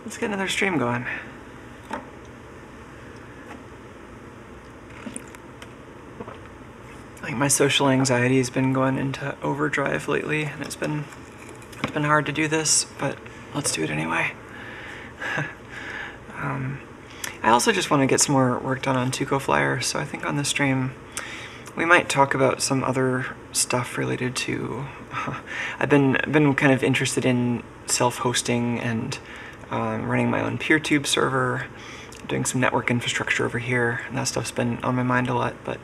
Let's get another stream going. I think my social anxiety has been going into overdrive lately, and it's been hard to do this, but let's do it anyway. I also just want to get some more work done on Tuco Flyer, so I think on this stream we might talk about some other stuff related to... I've been kind of interested in self-hosting and running my own PeerTube server, doing some network infrastructure over here, and that stuff's been on my mind a lot, but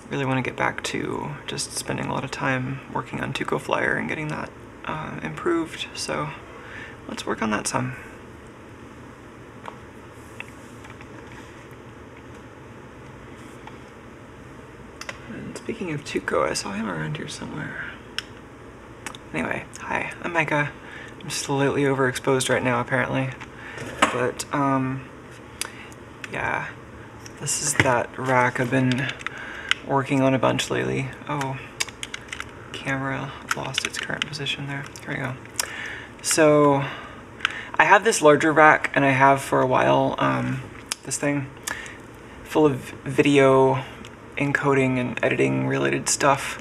really want to get back to just spending a lot of time working on Tuco Flyer and getting that improved, so let's work on that some. And speaking of Tuco, I saw him around here somewhere. Anyway, hi, I'm Micah. I'm slightly overexposed right now, apparently. But, yeah, this is that rack I've been working on a bunch lately. Oh, camera lost its current position there. Here we go. So, I have this larger rack, and I have for a while, this thing full of video encoding and editing related stuff.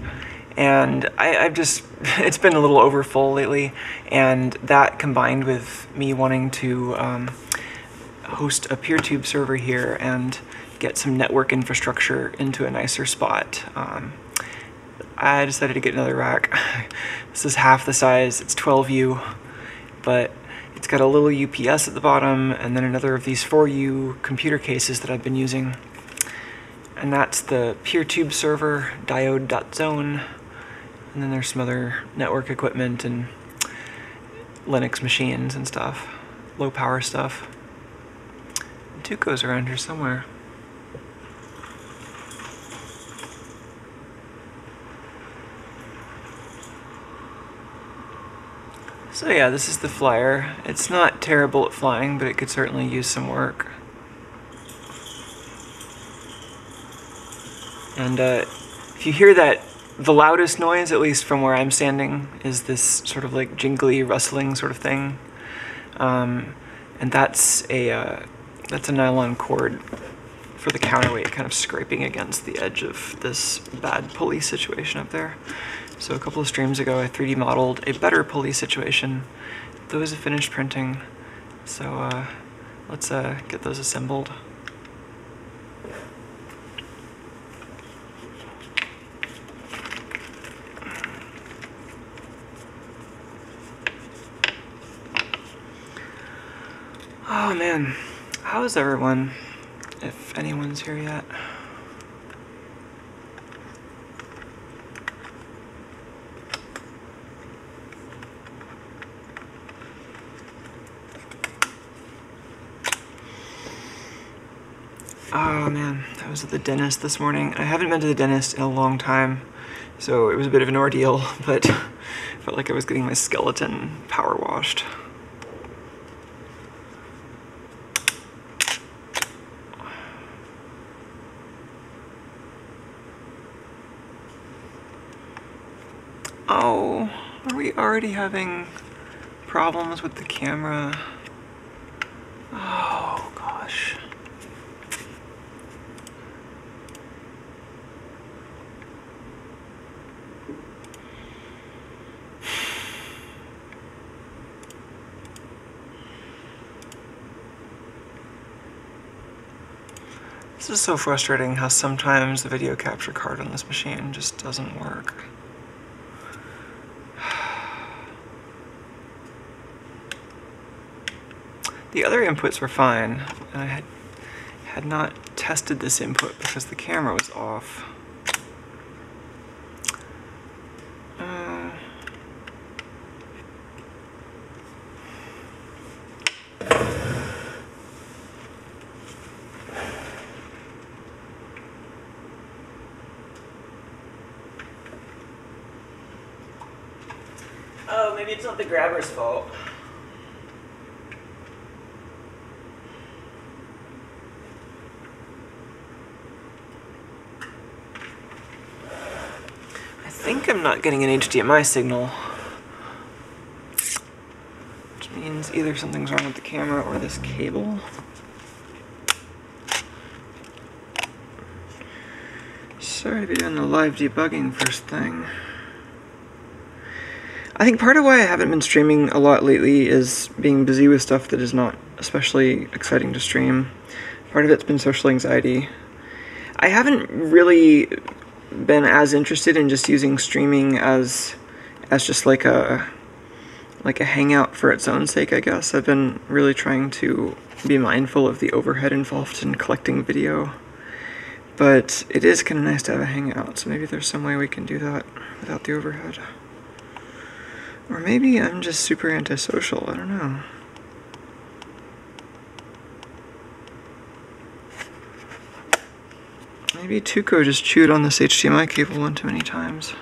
And I've just, it's been a little overfull lately, and that combined with me wanting to host a PeerTube server here and get some network infrastructure into a nicer spot, I decided to get another rack. This is half the size, it's 12U, but it's got a little UPS at the bottom, and then another of these 4U computer cases that I've been using. And that's the PeerTube server, diode.zone. And then there's some other network equipment and Linux machines and stuff, low power stuff. Tuco's around here somewhere. So yeah, this is the Flyer. It's not terrible at flying, but it could certainly use some work. And if you hear that, the loudest noise, at least from where I'm standing, is this sort of like jingly, rustling sort of thing. And that's a nylon cord for the counterweight kind of scraping against the edge of this bad pulley situation up there. So a couple of streams ago, I 3D modeled a better pulley situation. Those have finished printing. So let's get those assembled. Oh man, how is everyone, if anyone's here yet? Oh man, I was at the dentist this morning. I haven't been to the dentist in a long time, so it was a bit of an ordeal, but felt like I was getting my skeleton power washed. Oh, are we already having problems with the camera? Oh, gosh. This is so frustrating how sometimes the video capture card on this machine just doesn't work. The other inputs were fine, and I had not tested this input because the camera was off. Oh, maybe it's not the grabber's fault. I think I'm not getting an HDMI signal, which means means either something's wrong with the camera or this cable. Sorry to be doing the live debugging first thing. I think part of why I haven't been streaming a lot lately is being busy with stuff that is not especially exciting to stream. Part of it's been social anxiety. I haven't really been as interested in just using streaming as just like a hangout for its own sake, I guess. I've been really trying to be mindful of the overhead involved in collecting video. But it is kind of nice to have a hangout, so maybe there's some way we can do that without the overhead. Or maybe I'm just super antisocial, I don't know. Maybe Tuco just chewed on this HDMI cable one too many times.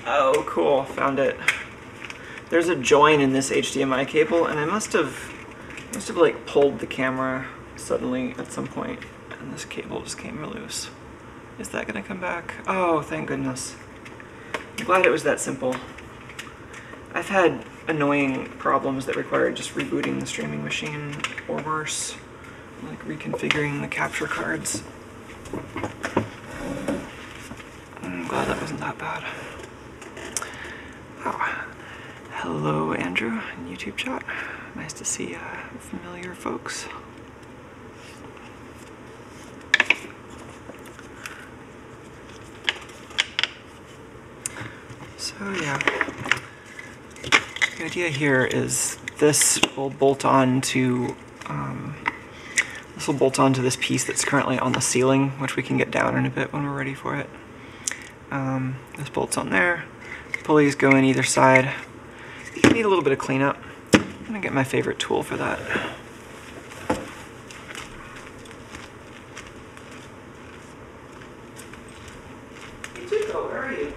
Oh, cool, found it. There's a join in this HDMI cable, and I must have like pulled the camera suddenly at some point, and this cable just came loose. Is that gonna come back? Oh, thank goodness. I'm glad it was that simple. I've had annoying problems that required just rebooting the streaming machine, or worse, like reconfiguring the capture cards. I'm glad that wasn't that bad. Oh. Hello, Andrew, in YouTube chat. Nice to see familiar folks. So yeah, the idea here is this will bolt on to this piece that's currently on the ceiling, which we can get down in a bit when we're ready for it. This bolts on there. Pulleys go in either side. You need a little bit of cleanup. I'm gonna get my favorite tool for that. Hey Tuco, where are you?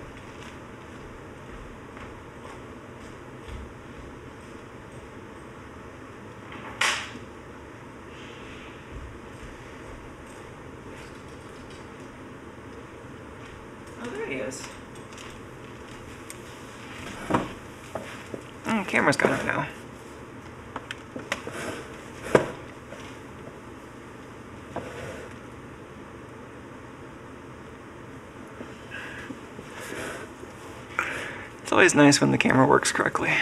Oh, there he is. Camera's got it now. It's always nice when the camera works correctly.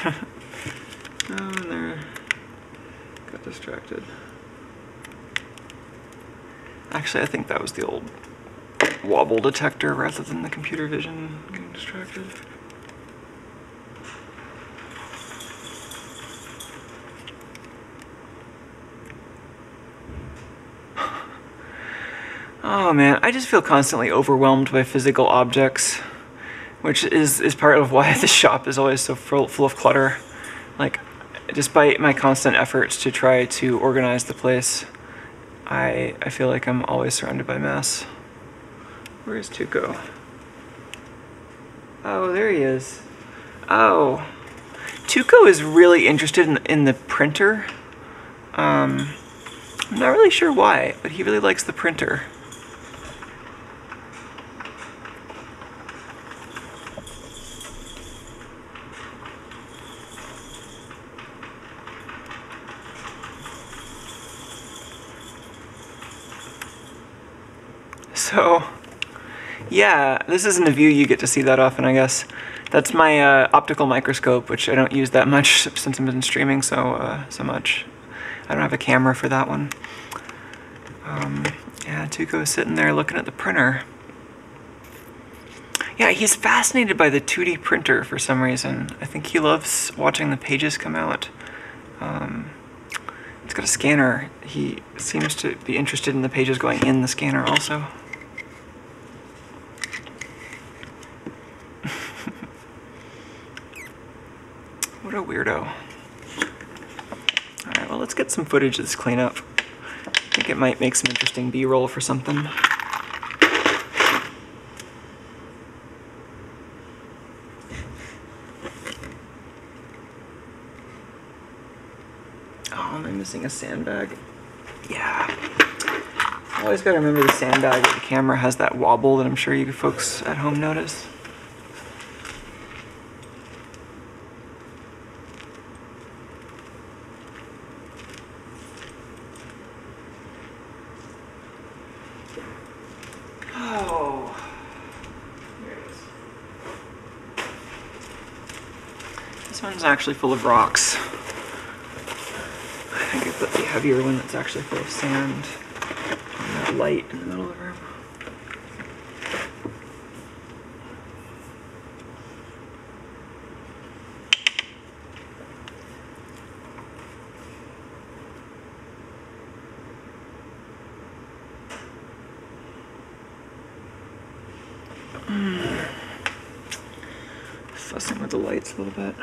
Oh, and there. Got distracted. Actually, I think that was the old wobble detector rather than the computer vision getting distracted. Oh man, I just feel constantly overwhelmed by physical objects, which is part of why this shop is always so full of clutter. Like, despite my constant efforts to try to organize the place, I feel like I'm always surrounded by mess. Where is Tuco? Oh, there he is. Oh. Tuco is really interested in the printer. I'm not really sure why, but he really likes the printer. So, yeah, this isn't a view you get to see that often, I guess. That's my optical microscope, which I don't use that much since I've been streaming so much. I don't have a camera for that one. Yeah, Tuco is sitting there looking at the printer. Yeah, he's fascinated by the 2D printer for some reason. I think he loves watching the pages come out. It's got a scanner. He seems to be interested in the pages going in the scanner also. What a weirdo. Alright, well, let's get some footage of this cleanup. I think it might make some interesting B-roll for something. Oh, am I missing a sandbag? Yeah. I always gotta remember the sandbag with the camera has that wobble that I'm sure you folks at home notice. Oh, here it is. This one's actually full of rocks. I think I put the heavier one that's actually full of sand on that light in the middle of the room. Fussing with the lights a little bit.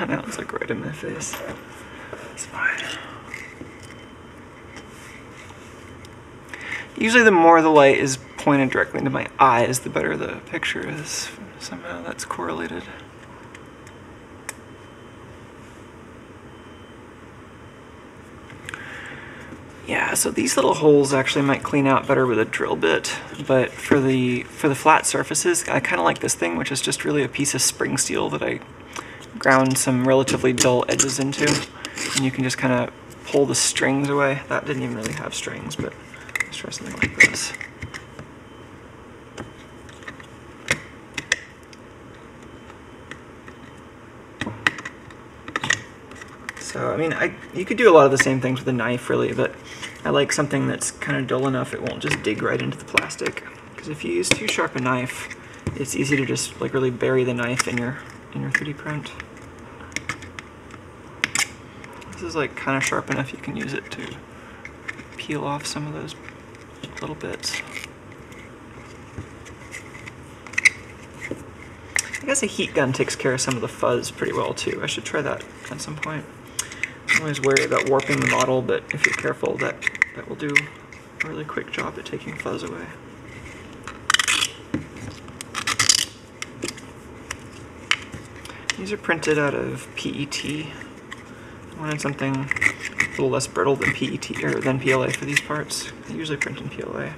Now it's like right in my face. It's fine. Usually the more the light is pointed directly into my eyes, the better the picture is. Somehow that's correlated. Yeah, so these little holes actually might clean out better with a drill bit, but for the flat surfaces, I kind of like this thing, which is just really a piece of spring steel that I ground some relatively dull edges into, and you can just kind of pull the strings away. That didn't even really have strings, but let's try something like this. So, I mean, you could do a lot of the same things with a knife, really, but I like something that's kind of dull enough it won't just dig right into the plastic. Because if you use too sharp a knife, it's easy to just like really bury the knife in your 3D print. This is like kind of sharp enough you can use it to peel off some of those little bits. I guess a heat gun takes care of some of the fuzz pretty well too. I should try that at some point. I'm always worried about warping the model, but if you're careful, that will do a really quick job at taking fuzz away. These are printed out of PET. I wanted something a little less brittle than PET or than PLA for these parts. I usually print in PLA.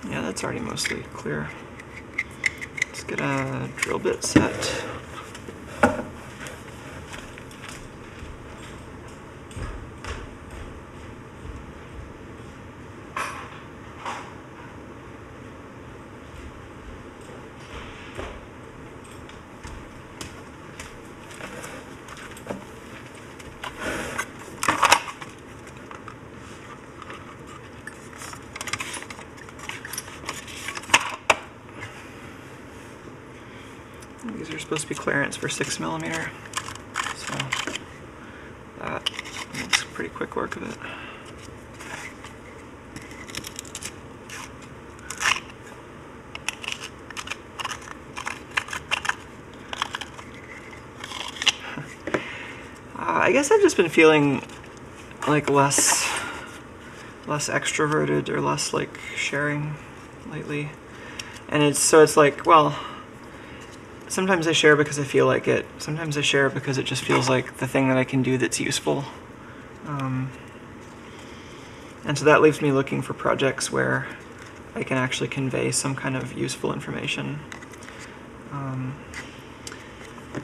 Yeah, that's already mostly clear. Let's get a drill bit set. These are supposed to be clearance for 6mm, so that makes pretty quick work of it. I guess I've just been feeling like less extroverted or less like sharing lately, and it's like, well, sometimes I share because I feel like it. Sometimes I share because it just feels like the thing that I can do that's useful. And so that leaves me looking for projects where I can actually convey some kind of useful information.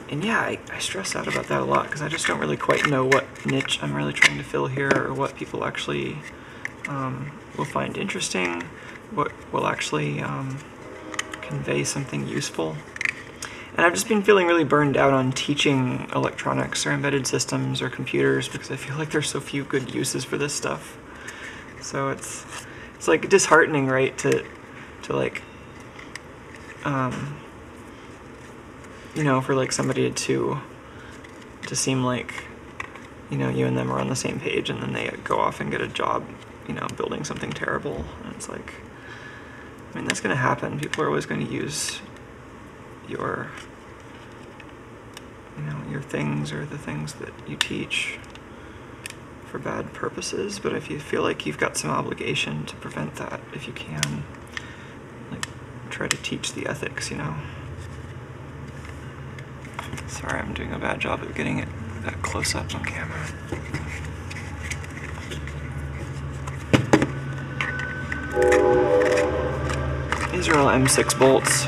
And yeah, I stress out about that a lot because I just don't really quite know what niche I'm really trying to fill here, or what people actually will find interesting, what will actually convey something useful. And I've just been feeling really burned out on teaching electronics or embedded systems or computers because I feel like there's so few good uses for this stuff. So it's like disheartening, right, to like, you know, for like somebody to seem like, you know, you and them are on the same page, and then they go off and get a job, you know, building something terrible. And it's like, I mean, that's going to happen. People are always going to use your, you know, your things or the things that you teach for bad purposes. But if you feel like you've got some obligation to prevent that, if you can, like, try to teach the ethics, you know. Sorry, I'm doing a bad job of getting it that close up on camera. These are all M6 bolts.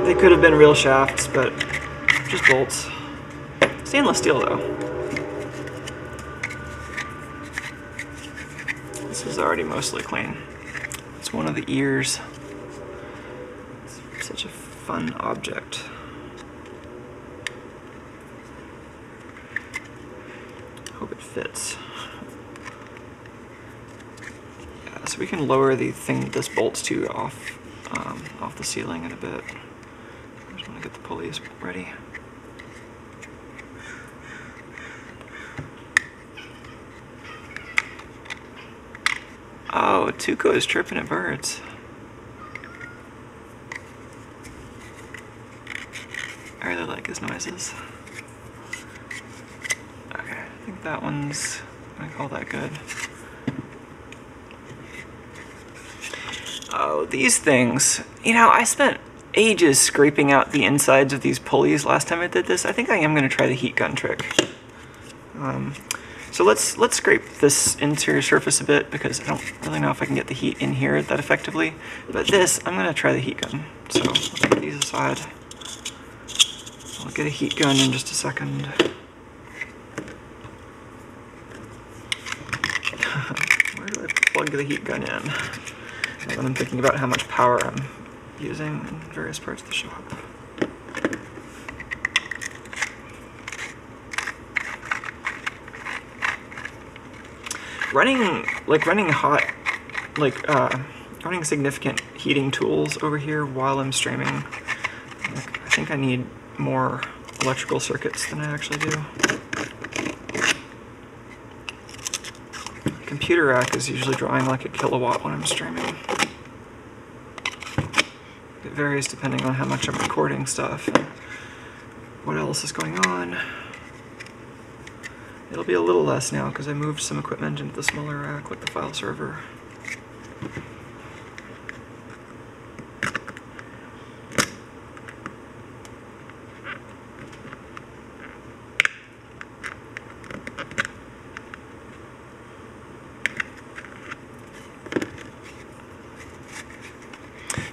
They could have been real shafts, but just bolts. Stainless steel though. This is already mostly clean. It's one of the ears. It's such a fun object. Hope it fits. Yeah, so we can lower the thing this bolts to off the ceiling in a bit. I just want to get the pulleys ready. Oh, Tuco is chirping at birds. I really like his noises. Okay, I think that one's, I call that good. Oh, these things. You know, I spent ages scraping out the insides of these pulleys last time I did this. I think I am going to try the heat gun trick. So let's scrape this interior surface a bit because I don't really know if I can get the heat in here that effectively. But this, I'm going to try the heat gun. So let's put these aside. I'll get a heat gun in just a second. Where do I plug the heat gun in? When I'm thinking about how much power I'm using in various parts of the shop. Running significant heating tools over here while I'm streaming, I think I need more electrical circuits than I actually do. The computer rack is usually drawing like a kilowatt when I'm streaming. It varies depending on how much I'm recording stuff and what else is going on. It'll be a little less now because I moved some equipment into the smaller rack with the file server.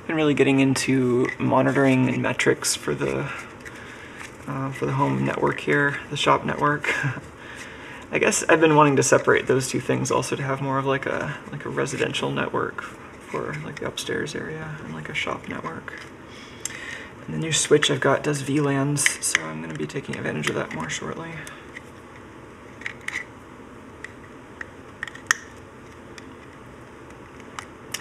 Been really getting into monitoring and metrics for the home network here, the shop network. I guess I've been wanting to separate those two things also to have more of like a residential network for like the upstairs area and like a shop network. And the new switch I've got does VLANs, so I'm going to be taking advantage of that more shortly.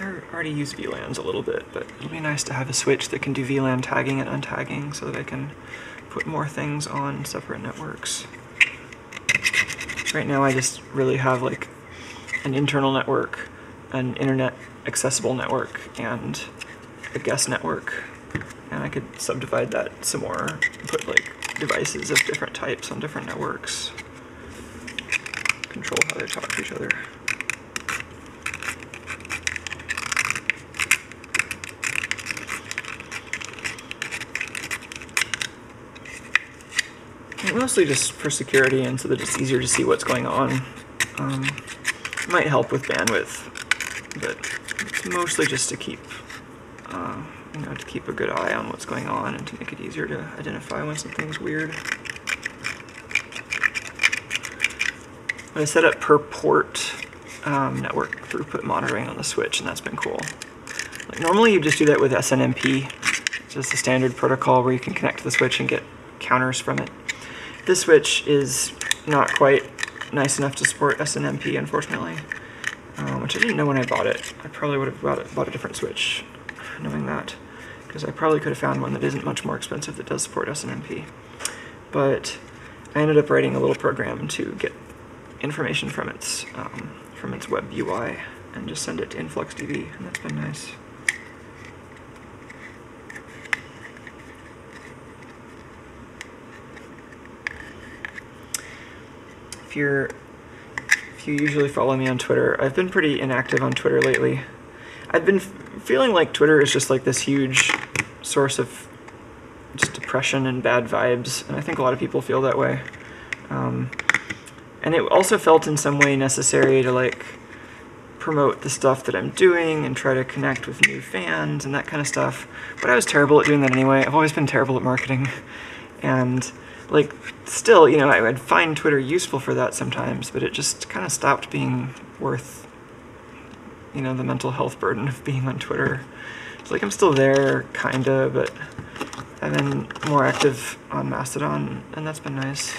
I already use VLANs a little bit, but it'll be nice to have a switch that can do VLAN tagging and untagging so that I can put more things on separate networks. Right now I just really have like an internal network, an internet accessible network, and a guest network. And I could subdivide that some more, put like devices of different types on different networks, control how they talk to each other. Mostly just for security and so that it's easier to see what's going on. Might help with bandwidth, but it's mostly just to keep, you know, to keep a good eye on what's going on and to make it easier to identify when something's weird. I set up per port network throughput monitoring on the switch, and that's been cool. Like normally you just do that with SNMP. It's just a standard protocol where you can connect to the switch and get counters from it. This switch is not quite nice enough to support SNMP, unfortunately, which I didn't know when I bought it. I probably would have bought a different switch knowing that, because I probably could have found one that isn't much more expensive that does support SNMP. But I ended up writing a little program to get information from its web UI and just send it to InfluxDB, and that's been nice. If you usually follow me on Twitter, I've been pretty inactive on Twitter lately. I've been feeling like Twitter is just like this huge source of just depression and bad vibes, and I think a lot of people feel that way. And it also felt in some way necessary to like promote the stuff that I'm doing and try to connect with new fans and that kind of stuff. But I was terrible at doing that anyway. I've always been terrible at marketing. And like still, you know, I'd find Twitter useful for that sometimes, but it just kind of stopped being worth, you know, the mental health burden of being on Twitter. It's like I'm still there, kinda, but I've been more active on Mastodon, and that's been nice.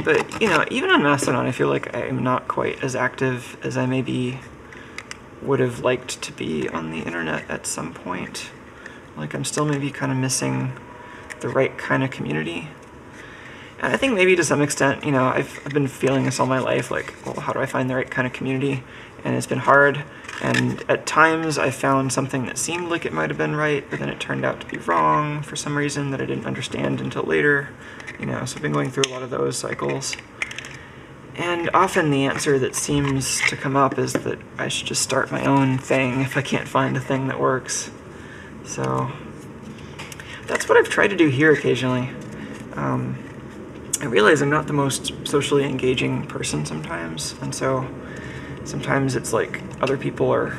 But, you know, even on Mastodon, I feel like I'm not quite as active as I maybe would have liked to be on the internet at some point. Like, I'm still maybe kind of missing the right kind of community. And I think maybe to some extent, you know, I've been feeling this all my life, like, well, how do I find the right kind of community? And it's been hard. And at times I found something that seemed like it might have been right, but then it turned out to be wrong for some reason that I didn't understand until later. You know, so I've been going through a lot of those cycles. And often the answer that seems to come up is that I should just start my own thing if I can't find a thing that works. So that's what I've tried to do here occasionally. I realize I'm not the most socially engaging person sometimes, and so sometimes it's like other people are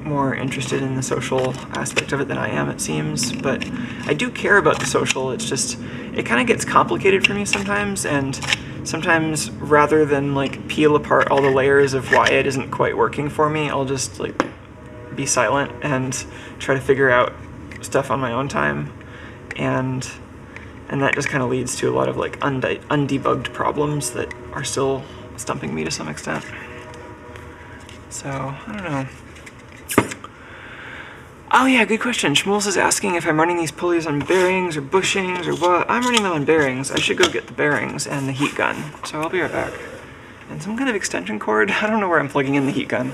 more interested in the social aspect of it than I am, it seems. But I do care about the social. It's just, it kind of gets complicated for me sometimes, and sometimes rather than like peel apart all the layers of why it isn't quite working for me, I'll just like be silent and try to figure out stuff on my own time. And that just kind of leads to a lot of like undebugged problems that are still stumping me to some extent. So, I don't know. Oh yeah, good question. Shmuels is asking if I'm running these pulleys on bearings or bushings or what. I'm running them on bearings. I should go get the bearings and the heat gun. So I'll be right back. And some kind of extension cord. I don't know where I'm plugging in the heat gun.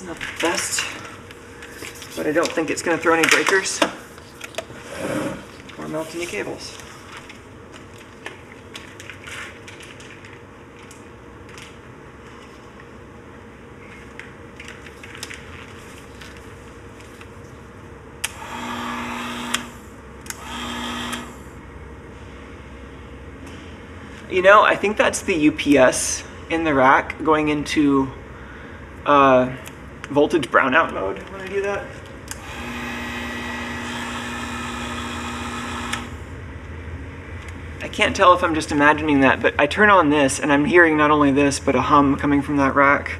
Not the best, but I don't think it's going to throw any breakers or melt any cables. You know, I think that's the UPS in the rack going into voltage brownout mode when I do that. I can't tell if I'm just imagining that, but I turn on this and I'm hearing not only this, but a hum coming from that rack.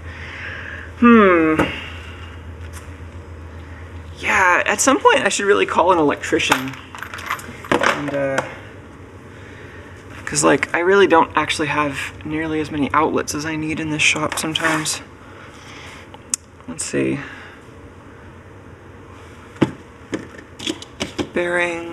Yeah, at some point I should really call an electrician. And, because like, I really don't actually have nearly as many outlets as I need in this shop sometimes. Let's see. Bearings.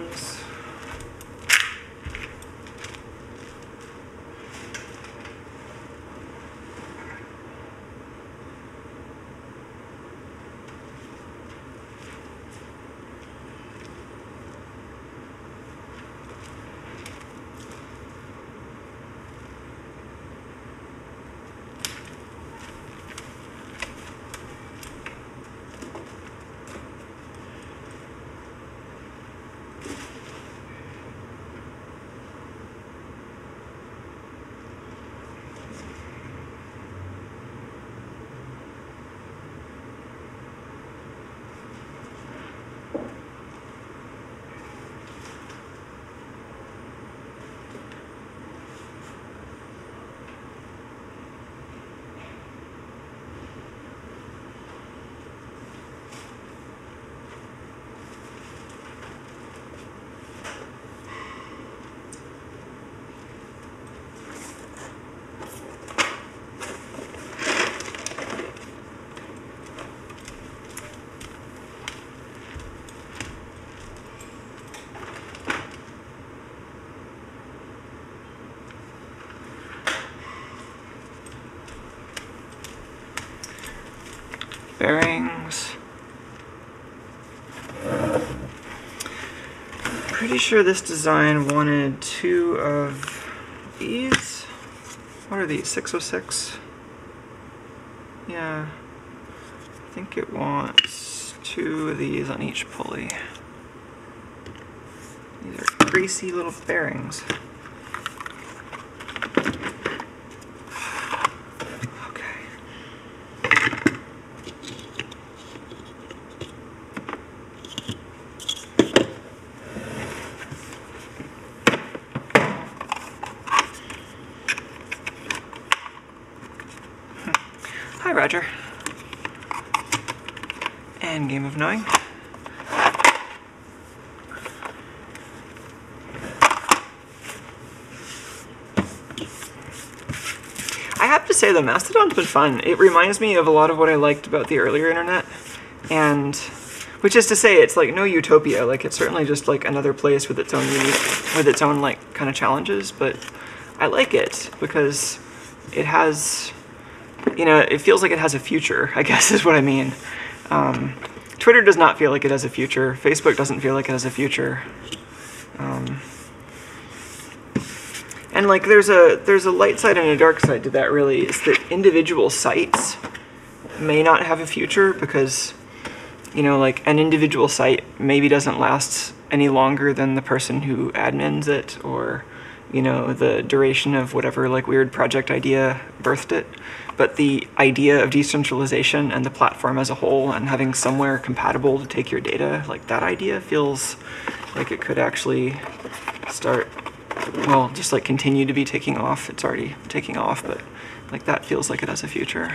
Bearings. Pretty sure this design wanted 2 of these. What are these? 606? Yeah. I think it wants 2 of these on each pulley. These are greasy little bearings. Hi, Roger. And game of knowing. I have to say, the Mastodon's been fun. It reminds me of a lot of what I liked about the earlier internet, and which is to say, it's like no utopia. Like, it's certainly just like another place with its own unique, with its own like kind of challenges. But I like it because it has, you know, it feels like it has a future, I guess is what I mean. Twitter does not feel like it has a future. Facebook doesn't feel like it has a future. And like there's a light side and a dark side to that, really. Is that individual sites may not have a future because, you know, like an individual site maybe doesn't last any longer than the person who admins it, or, you know, the duration of whatever like weird project idea birthed it. But the idea of decentralization and the platform as a whole and having somewhere compatible to take your data, like that idea feels like it could actually start, well, just like continue to be taking off. It's already taking off, but like that feels like it has a future.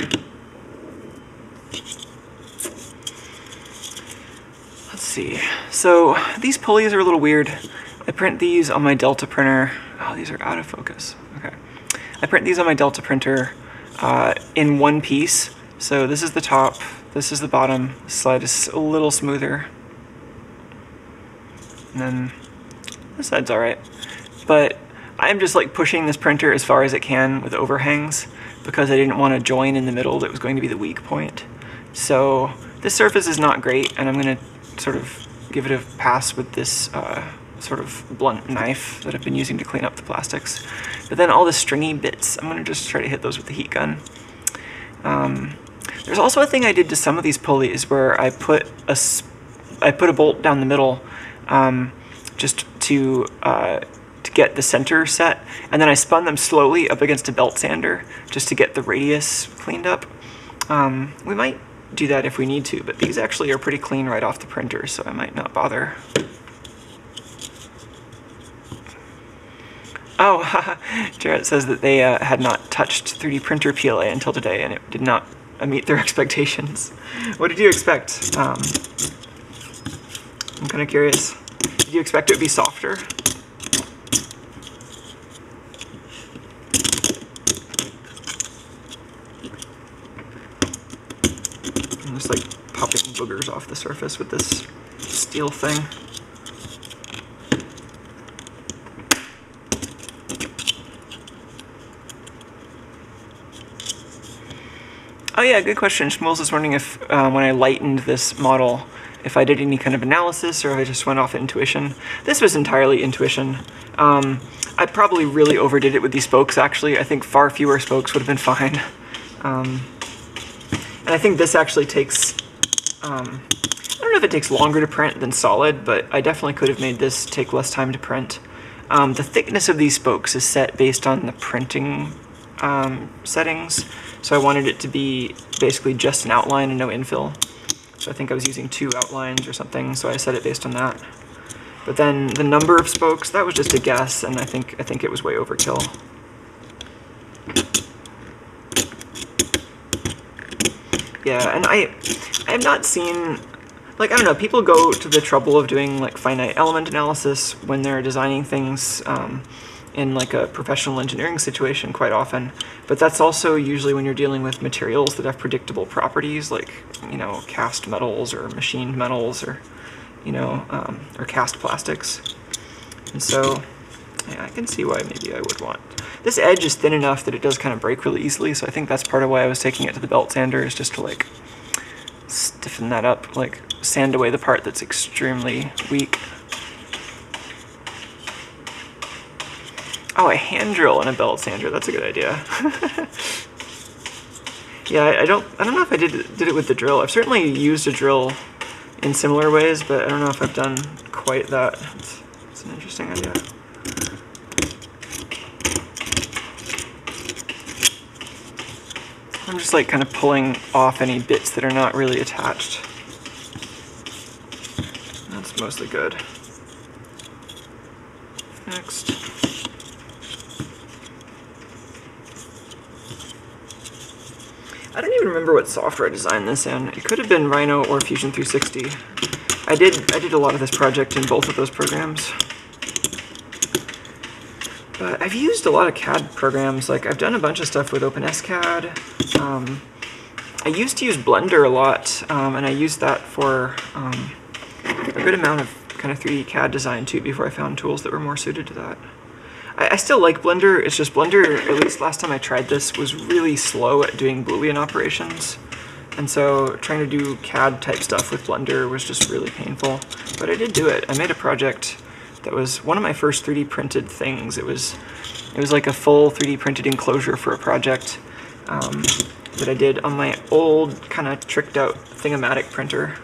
Let's see. So these pulleys are a little weird. I print these on my Delta printer. Oh, these are out of focus. Okay. I print these on my Delta printer in one piece. So this is the top, this is the bottom. This side is a little smoother. And then this side's all right. But I'm just like pushing this printer as far as it can with overhangs because I didn't want to join in the middle that was going to be the weak point. So this surface is not great, and I'm going to sort of give it a pass with this sort of blunt knife that I've been using to clean up the plastics. But then all the stringy bits, I'm going to just try to hit those with the heat gun. There's also a thing I did to some of these pulleys where I put a bolt down the middle just to get the center set, and then I spun them slowly up against a belt sander just to get the radius cleaned up. We might do that if we need to, but these actually are pretty clean right off the printer, so I might not bother. Oh, Jarrett says that they had not touched 3D printer PLA until today, and it did not meet their expectations. What did you expect? I'm kind of curious. Did you expect it to be softer? I'm just like popping boogers off the surface with this steel thing. Oh yeah, good question. Shmuels is wondering if when I lightened this model, if I did any kind of analysis or if I just went off intuition. This was entirely intuition. I probably really overdid it with these spokes, actually. I think far fewer spokes would have been fine. And I think this actually takes, I don't know if it takes longer to print than solid, but I definitely could have made this take less time to print. The thickness of these spokes is set based on the printing settings. So I wanted it to be basically just an outline and no infill. So I think I was using 2 outlines or something, so I set it based on that. But then the number of spokes, that was just a guess, and I think it was way overkill. Yeah, and I have not seen, like, I don't know, people go to the trouble of doing like finite element analysis when they're designing things in like a professional engineering situation quite often, but that's also usually when you're dealing with materials that have predictable properties, like, you know, cast metals or machined metals, or, you know, or cast plastics. And so, yeah, I can see why maybe I would want. This edge is thin enough that it does kind of break really easily, so I think that's part of why I was taking it to the belt sander, is just to like stiffen that up, like sand away the part that's extremely weak. Oh, a hand drill and a belt sander. That's a good idea. Yeah, I don't know if I did it with the drill. I've certainly used a drill in similar ways, but I don't know if I've done quite that. It's an interesting idea. I'm just like kind of pulling off any bits that are not really attached. That's mostly good. Next. I don't even remember what software I designed this in. It could have been Rhino or Fusion 360. I did a lot of this project in both of those programs. But I've used a lot of CAD programs. Like, I've done a bunch of stuff with OpenSCAD. I used to use Blender a lot, and I used that for a good amount of kind of 3D CAD design too before I found tools that were more suited to that. I still like Blender. It's just Blender, at least last time I tried this, was really slow at doing Boolean operations. And so trying to do CAD type stuff with Blender was just really painful. But I did do it. I made a project that was one of my first 3D printed things. It was like a full 3D printed enclosure for a project that I did on my old kind of tricked out Thing-O-Matic printer.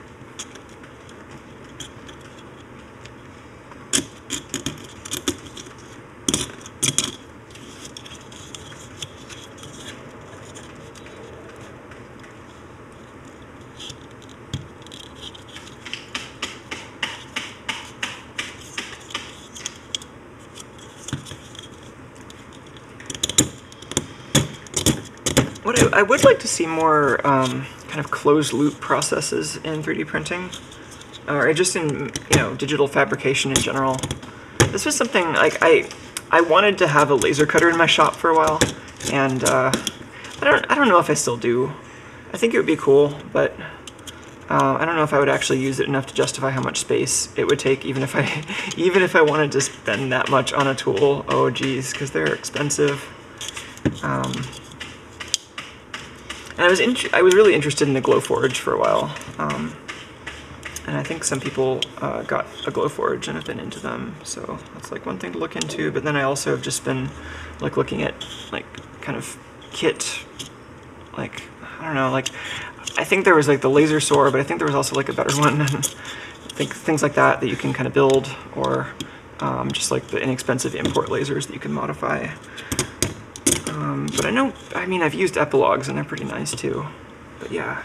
What I would like to see more kind of closed loop processes in 3D printing, or just in, you know, digital fabrication in general. This was something like I wanted to have a laser cutter in my shop for a while, and I don't know if I still do. I think it would be cool, but I don't know if I would actually use it enough to justify how much space it would take, even if I wanted to spend that much on a tool. Oh geez, because they're expensive. And I was really interested in the Glowforge for a while, and I think some people got a Glowforge and have been into them, so that's like one thing to look into. But then I also have just been like looking at like kind of kit, like, I don't know, like I think there was like the laser saw, but I think there was also like a better one, and I think things like that you can kind of build, or just like the inexpensive import lasers that you can modify. But I mean, I've used epilogues and they're pretty nice too. But yeah,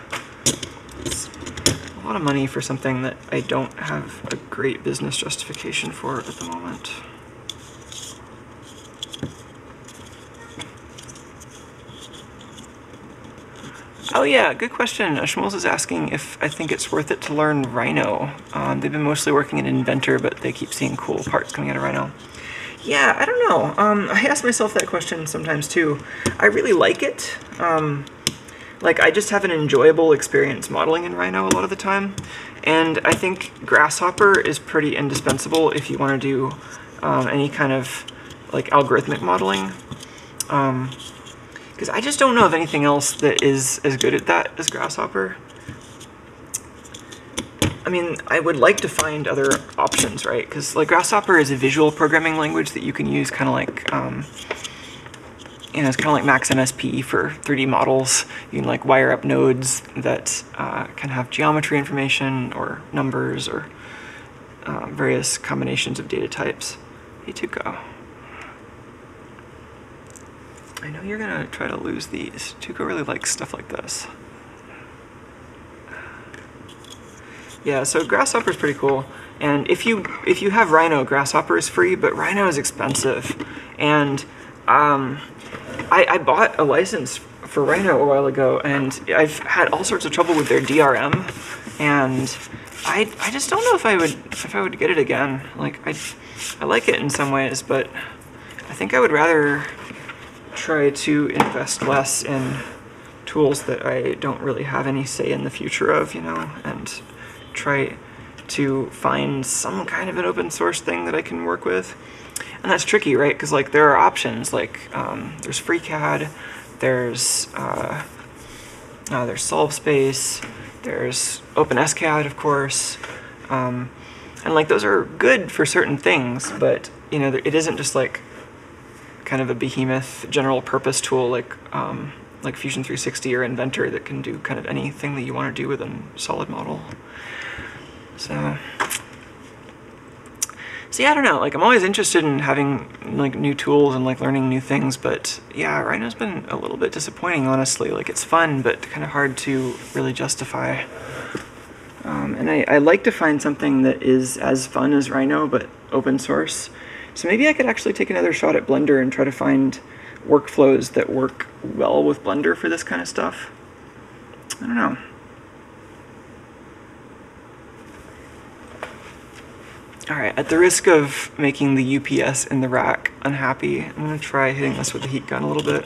it's a lot of money for something that I don't have a great business justification for at the moment. Oh yeah, good question. Shmuels is asking if I think it's worth it to learn Rhino. They've been mostly working in Inventor, but they keep seeing cool parts coming out of Rhino. Yeah, I don't know. I ask myself that question sometimes too. I really like it. Like, I just have an enjoyable experience modeling in Rhino a lot of the time. And I think Grasshopper is pretty indispensable if you want to do any kind of like algorithmic modeling. Because I just don't know of anything else that is as good at that as Grasshopper. I mean, I would like to find other options, right? Because like Grasshopper is a visual programming language that you can use kind of like, you know, it's kind of like Max MSP for 3D models. You can like wire up nodes that can have geometry information or numbers or various combinations of data types. Hey, Tuco. I know you're gonna try to lose these. Tuco really likes stuff like this. Yeah, so Grasshopper is pretty cool. And if you have Rhino, Grasshopper is free, but Rhino is expensive. And I bought a license for Rhino a while ago, and I've had all sorts of trouble with their DRM, and I just don't know if I would get it again. Like I like it in some ways, but I think I would rather try to invest less in tools that I don't really have any say in the future of, you know, and try to find some kind of an open source thing that I can work with. And that's tricky, right? Because like there are options like there's FreeCAD, there's SolveSpace, there's OpenSCAD, of course, and like those are good for certain things, but you know it isn't just like kind of a behemoth general purpose tool like Fusion 360 or Inventor that can do kind of anything that you want to do with a solid model. So yeah, I don't know, like I'm always interested in having like new tools and like learning new things, but yeah, Rhino's been a little bit disappointing, honestly. Like it's fun, but kind of hard to really justify. And I like to find something that is as fun as Rhino, but open source. So maybe I could actually take another shot at Blender and try to find workflows that work well with Blender for this kind of stuff. I don't know. Alright, at the risk of making the UPS in the rack unhappy, I'm going to try hitting this with the heat gun a little bit.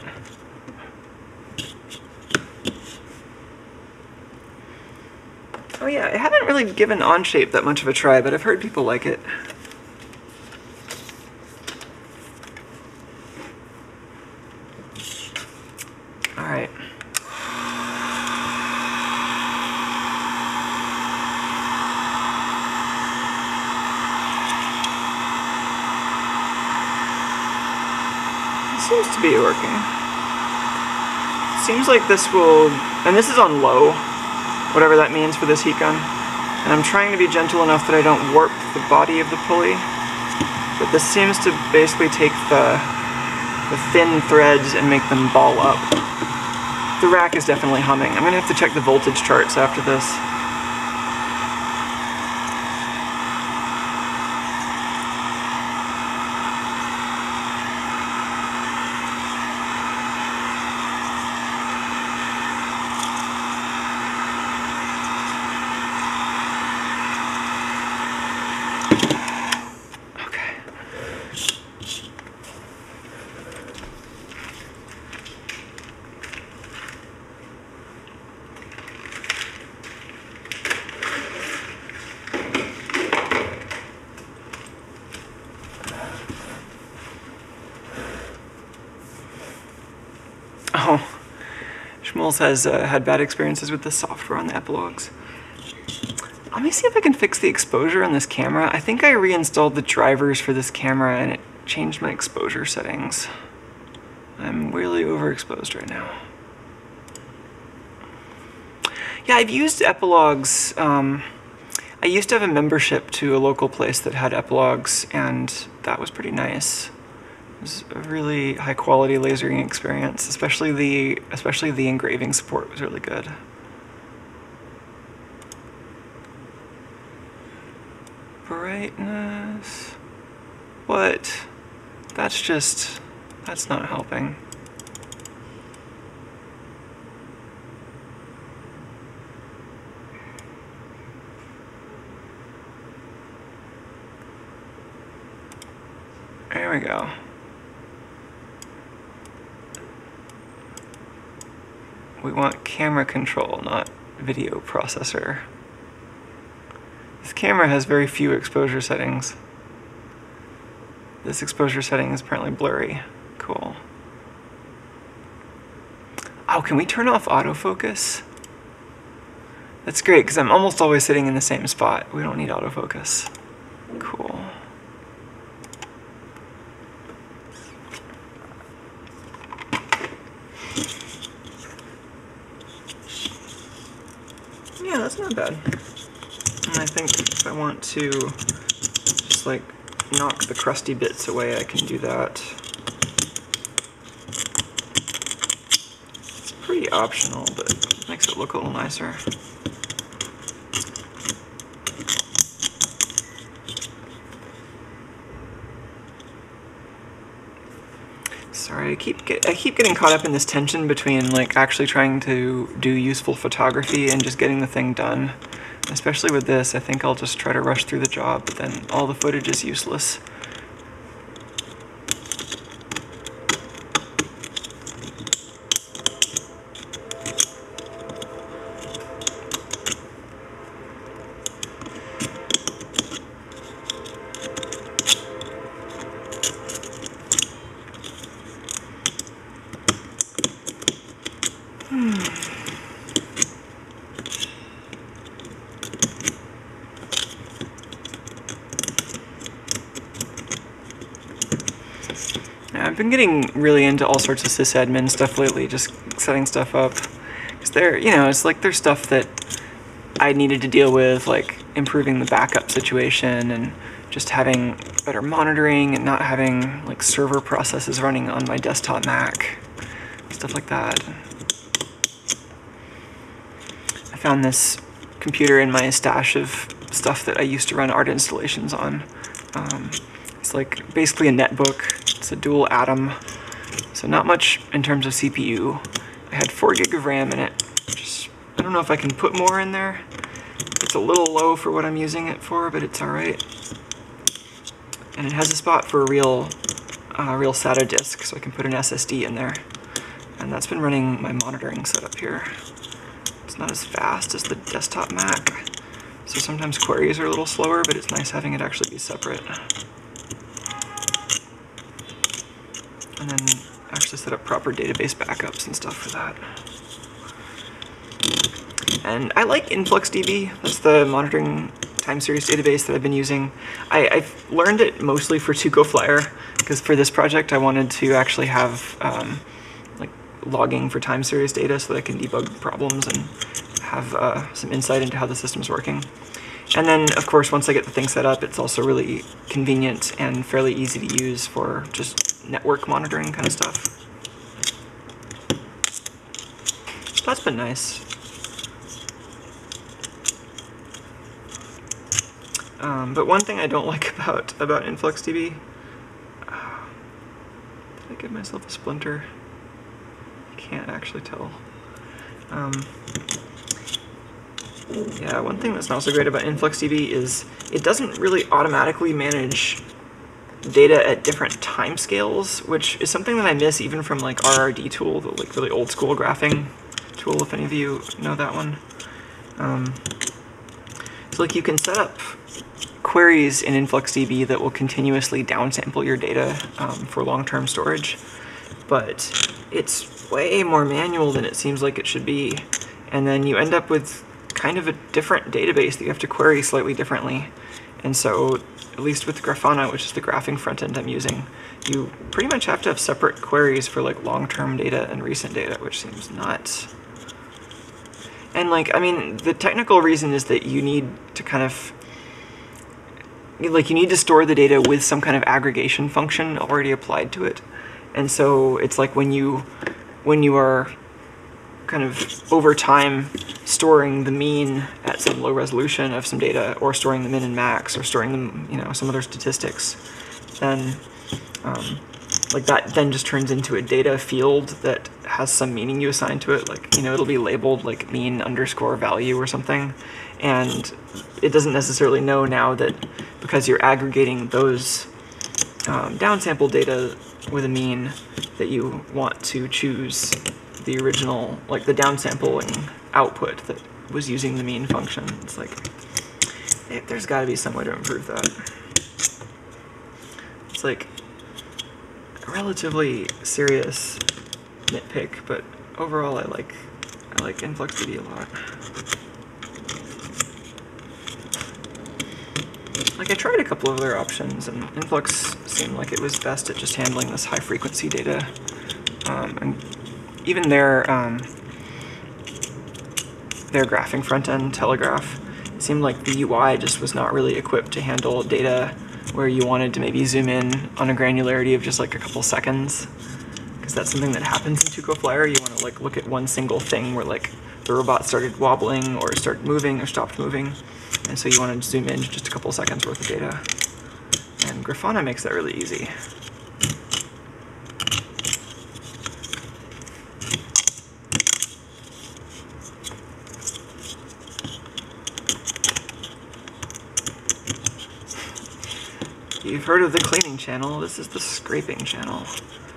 Oh yeah, I haven't really given Onshape that much of a try, but I've heard people like it. Alright. Seems to be working. Seems like this will, and this is on low, whatever that means for this heat gun. And I'm trying to be gentle enough that I don't warp the body of the pulley. But this seems to basically take the thin threads and make them ball up. The rack is definitely humming. I'm gonna have to check the voltage charts after this. Oh, Shmuels has had bad experiences with the software on the epilogues. Let me see if I can fix the exposure on this camera. I think I reinstalled the drivers for this camera and it changed my exposure settings. I'm really overexposed right now. Yeah, I've used epilogues. I used to have a membership to a local place that had epilogues, and that was pretty nice. It was a really high quality lasering experience, especially the engraving support was really good. Brightness. What? That's not helping. There we go. We want camera control, not video processor. This camera has very few exposure settings. This exposure setting is apparently blurry. Cool. Oh, can we turn off autofocus? That's great, because I'm almost always sitting in the same spot. We don't need autofocus. Cool. Yeah, that's not bad. And I think if I want to just like knock the crusty bits away, I can do that. It's pretty optional, but it makes it look a little nicer. Sorry, I keep getting caught up in this tension between like actually trying to do useful photography and just getting the thing done. Especially with this, I think I'll just try to rush through the job, but then all the footage is useless. I've been getting really into all sorts of sysadmin stuff lately, just setting stuff up. Because it's like there's stuff that I needed to deal with, like improving the backup situation and just having better monitoring and not having like server processes running on my desktop Mac, stuff like that. I found this computer in my stash of stuff that I used to run art installations on. It's like basically a netbook. It's a dual Atom, so not much in terms of CPU. I had 4 gig of RAM in it. I don't know if I can put more in there. It's a little low for what I'm using it for, but it's alright. And it has a spot for a real SATA disk, so I can put an SSD in there. And that's been running my monitoring setup here. It's not as fast as the desktop Mac, so sometimes queries are a little slower, but it's nice having it actually be separate. And then actually set up proper database backups and stuff for that. And I like InfluxDB. That's the monitoring time series database that I've been using. I've learned it mostly for Tuco Flyer, because for this project I wanted to actually have like logging for time series data so that I can debug problems and have some insight into how the system's working. And then, of course, once I get the thing set up, it's also really convenient and fairly easy to use for just network monitoring kind of stuff. So that's been nice. But one thing I don't like about InfluxDB... did I give myself a splinter? I can't actually tell. Yeah, one thing that's not so great about InfluxDB is it doesn't really automatically manage data at different timescales, which is something that I miss even from like RRD tool, the like really old school graphing tool, if any of you know that one. So like you can set up queries in InfluxDB that will continuously downsample your data for long-term storage, but it's way more manual than it seems like it should be, and then you end up with kind of a different database that you have to query slightly differently. And so, at least with Grafana, which is the graphing front end I'm using, you pretty much have to have separate queries for like long-term data and recent data, which seems nuts. And like, I mean, the technical reason is that you need to kind of, like, you need to store the data with some kind of aggregation function already applied to it. And so it's like when you are kind of over time storing the mean at some low resolution of some data, or storing the min and max, or storing them, you know, some other statistics, then like that then just turns into a data field that has some meaning you assign to it. Like, you know, it'll be labeled like mean underscore value or something, and it doesn't necessarily know now that because you're aggregating those downsample data with a mean that you want to choose the original, like the downsampling output that was using the mean function. It's like, there's got to be some way to improve that. It's like a relatively serious nitpick, but overall I like InfluxDB a lot. Like, I tried a couple of other options, and Influx seemed like it was best at just handling this high-frequency data. And even their graphing front-end, Telegraph, seemed like the UI just was not really equipped to handle data where you wanted to maybe zoom in on a granularity of just like a couple seconds. Because that's something that happens in Tuco Flyer. You want to like look at one single thing where like the robot started wobbling or started moving or stopped moving. And so you want to zoom in just a couple seconds worth of data. And Grafana makes that really easy. You've heard of the cleaning channel. This is the scraping channel.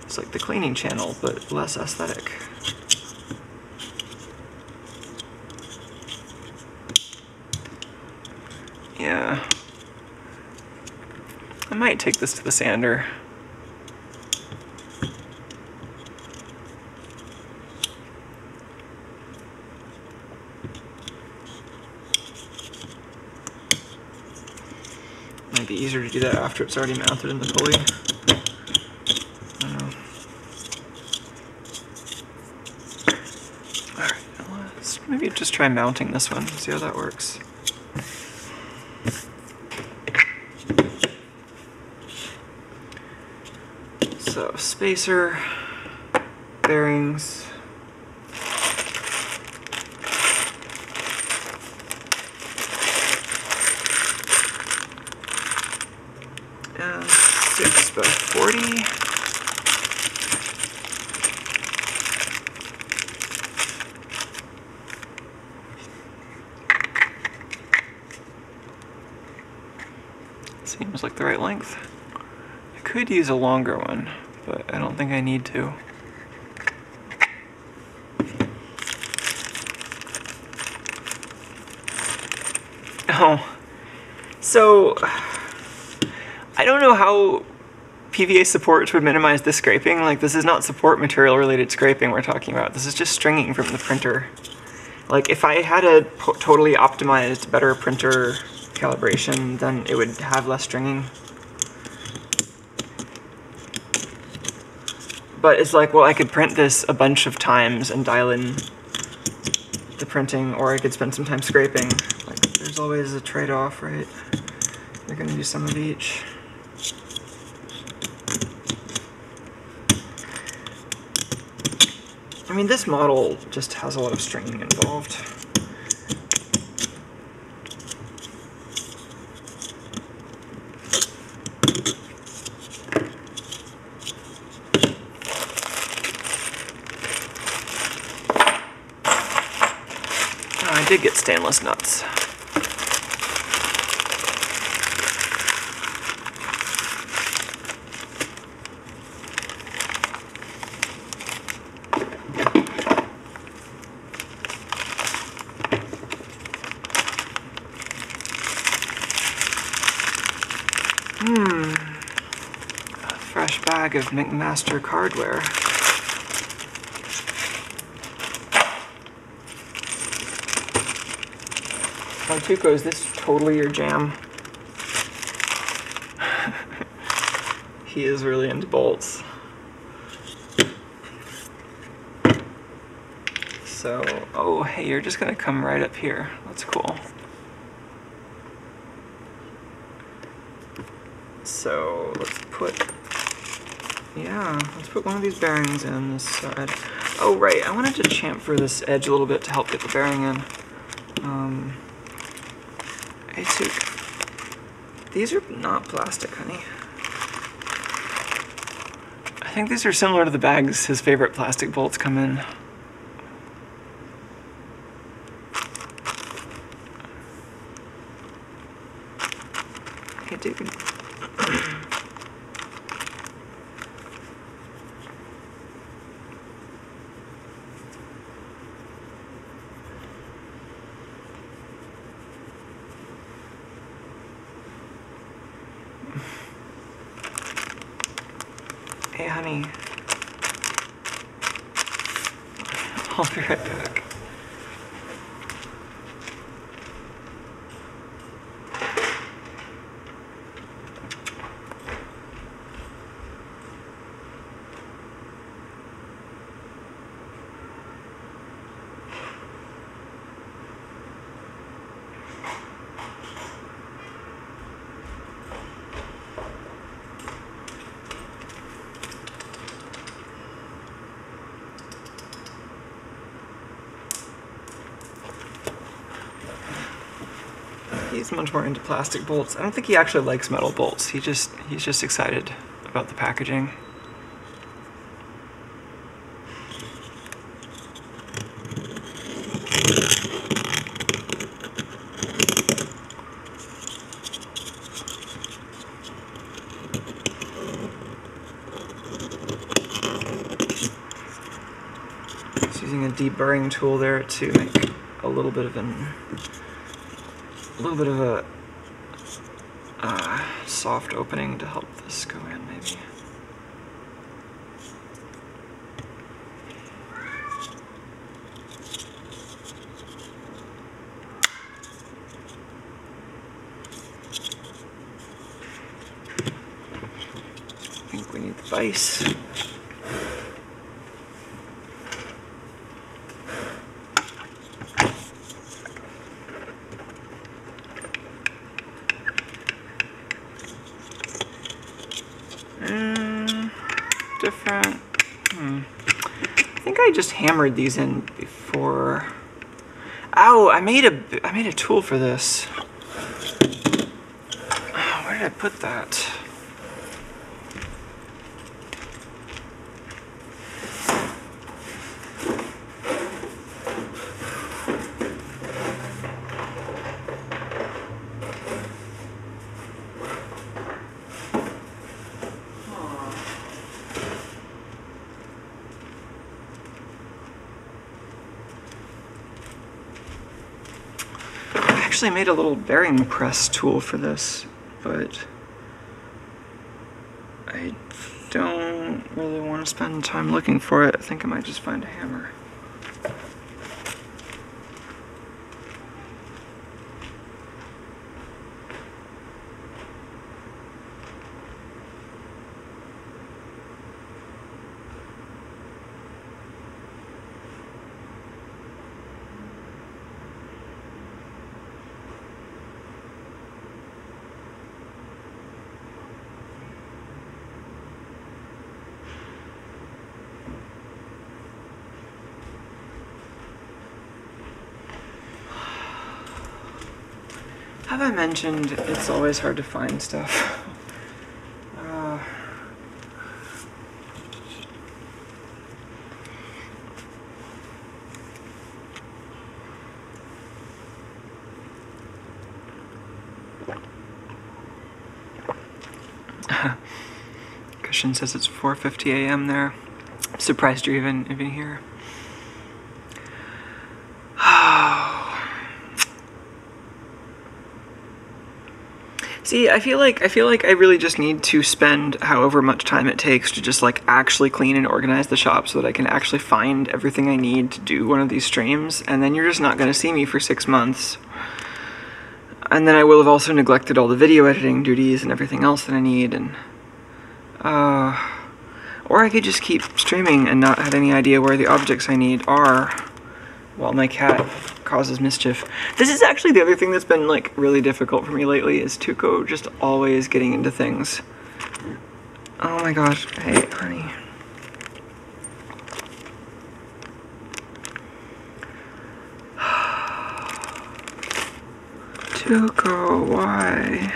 It's like the cleaning channel, but less aesthetic. Yeah. I might take this to the sander. Might be easier to do that after it's already mounted in the pulley. I don't know. Alright, let's maybe just try mounting this one, see how that works. So, spacer, bearings, and 6x40. Seems like the right length. I could use a longer one, but I don't think I need to. Oh, so I don't know how PVA supports would minimize this scraping. Like, this is not support material related scraping we're talking about. This is just stringing from the printer. Like, if I had a totally optimized, better printer calibration, then it would have less stringing. But it's like, well, I could print this a bunch of times and dial in the printing, or I could spend some time scraping. Like, there's always a trade-off, right? You're gonna do some of each. I mean, this model just has a lot of stringing involved. I did get stainless nuts. A fresh bag of McMaster hardware. Oh, Tuco, is this totally your jam? He is really into bolts. So, oh, hey, you're just gonna come right up here. That's cool. So, let's put one of these bearings in this side. Oh, right, I wanted to chamfer this edge a little bit to help get the bearing in. These are not plastic, honey. I think these are similar to the bags his favorite plastic bolts come in. Hey, dude. honey. I'll be right back. He's much more into plastic bolts. I don't think he actually likes metal bolts. He's just excited about the packaging. Just using a deburring tool there to make a little bit of a soft opening to help this go in, maybe. I think we need the vise. Different. I think I just hammered these in before. Ow! I made a tool for this. Oh, where did I put that? I actually made a little bearing press tool for this, but I don't really want to spend time looking for it. I think I might just find a hammer. Have I mentioned it's always hard to find stuff? Christian says it's 4:50 a.m. there. I'm surprised you're even here. See, I feel like I really just need to spend however much time it takes to just like actually clean and organize the shop so that I can actually find everything I need to do one of these streams, and then you're just not going to see me for 6 months. And then I will have also neglected all the video editing duties and everything else that I need, and or I could just keep streaming and not have any idea where the objects I need are while my cat causes mischief. This is actually the other thing that's been like really difficult for me lately, is Tuco just always getting into things. Oh my gosh, hey honey. Tuco, why?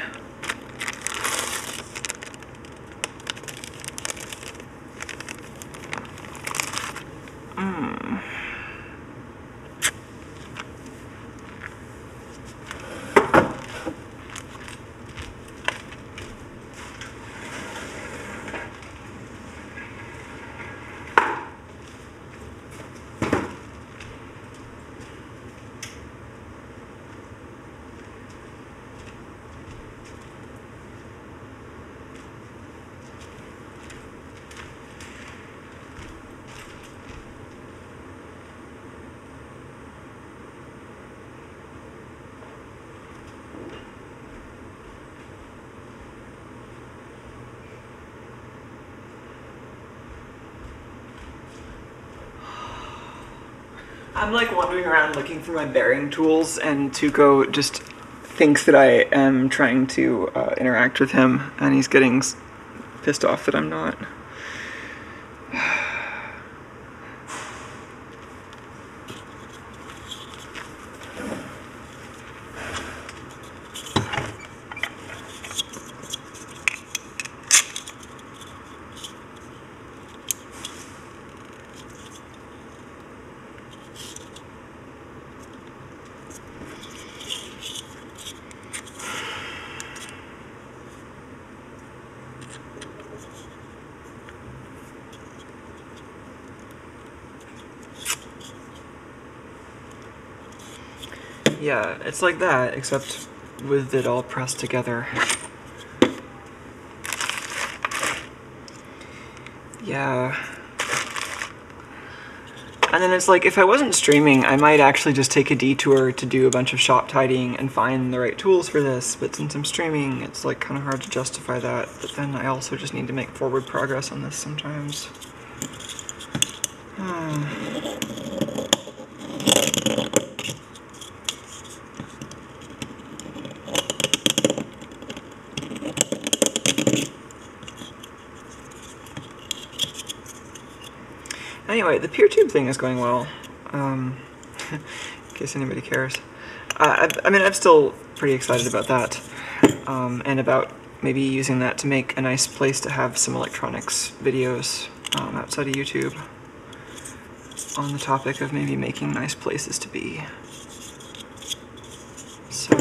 I'm like wandering around looking for my bearing tools, and Tuco just thinks that I am trying to interact with him, and he's getting pissed off that I'm not. Yeah, it's like that, except with it all pressed together. Yeah. And then it's like, if I wasn't streaming, I might actually just take a detour to do a bunch of shop tidying and find the right tools for this, but since I'm streaming, it's like kind of hard to justify that. But then I also just need to make forward progress on this sometimes. Anyway, the PeerTube thing is going well, in case anybody cares. I mean, I'm still pretty excited about that, and about maybe using that to make a nice place to have some electronics videos outside of YouTube, on the topic of maybe making nice places to be. So,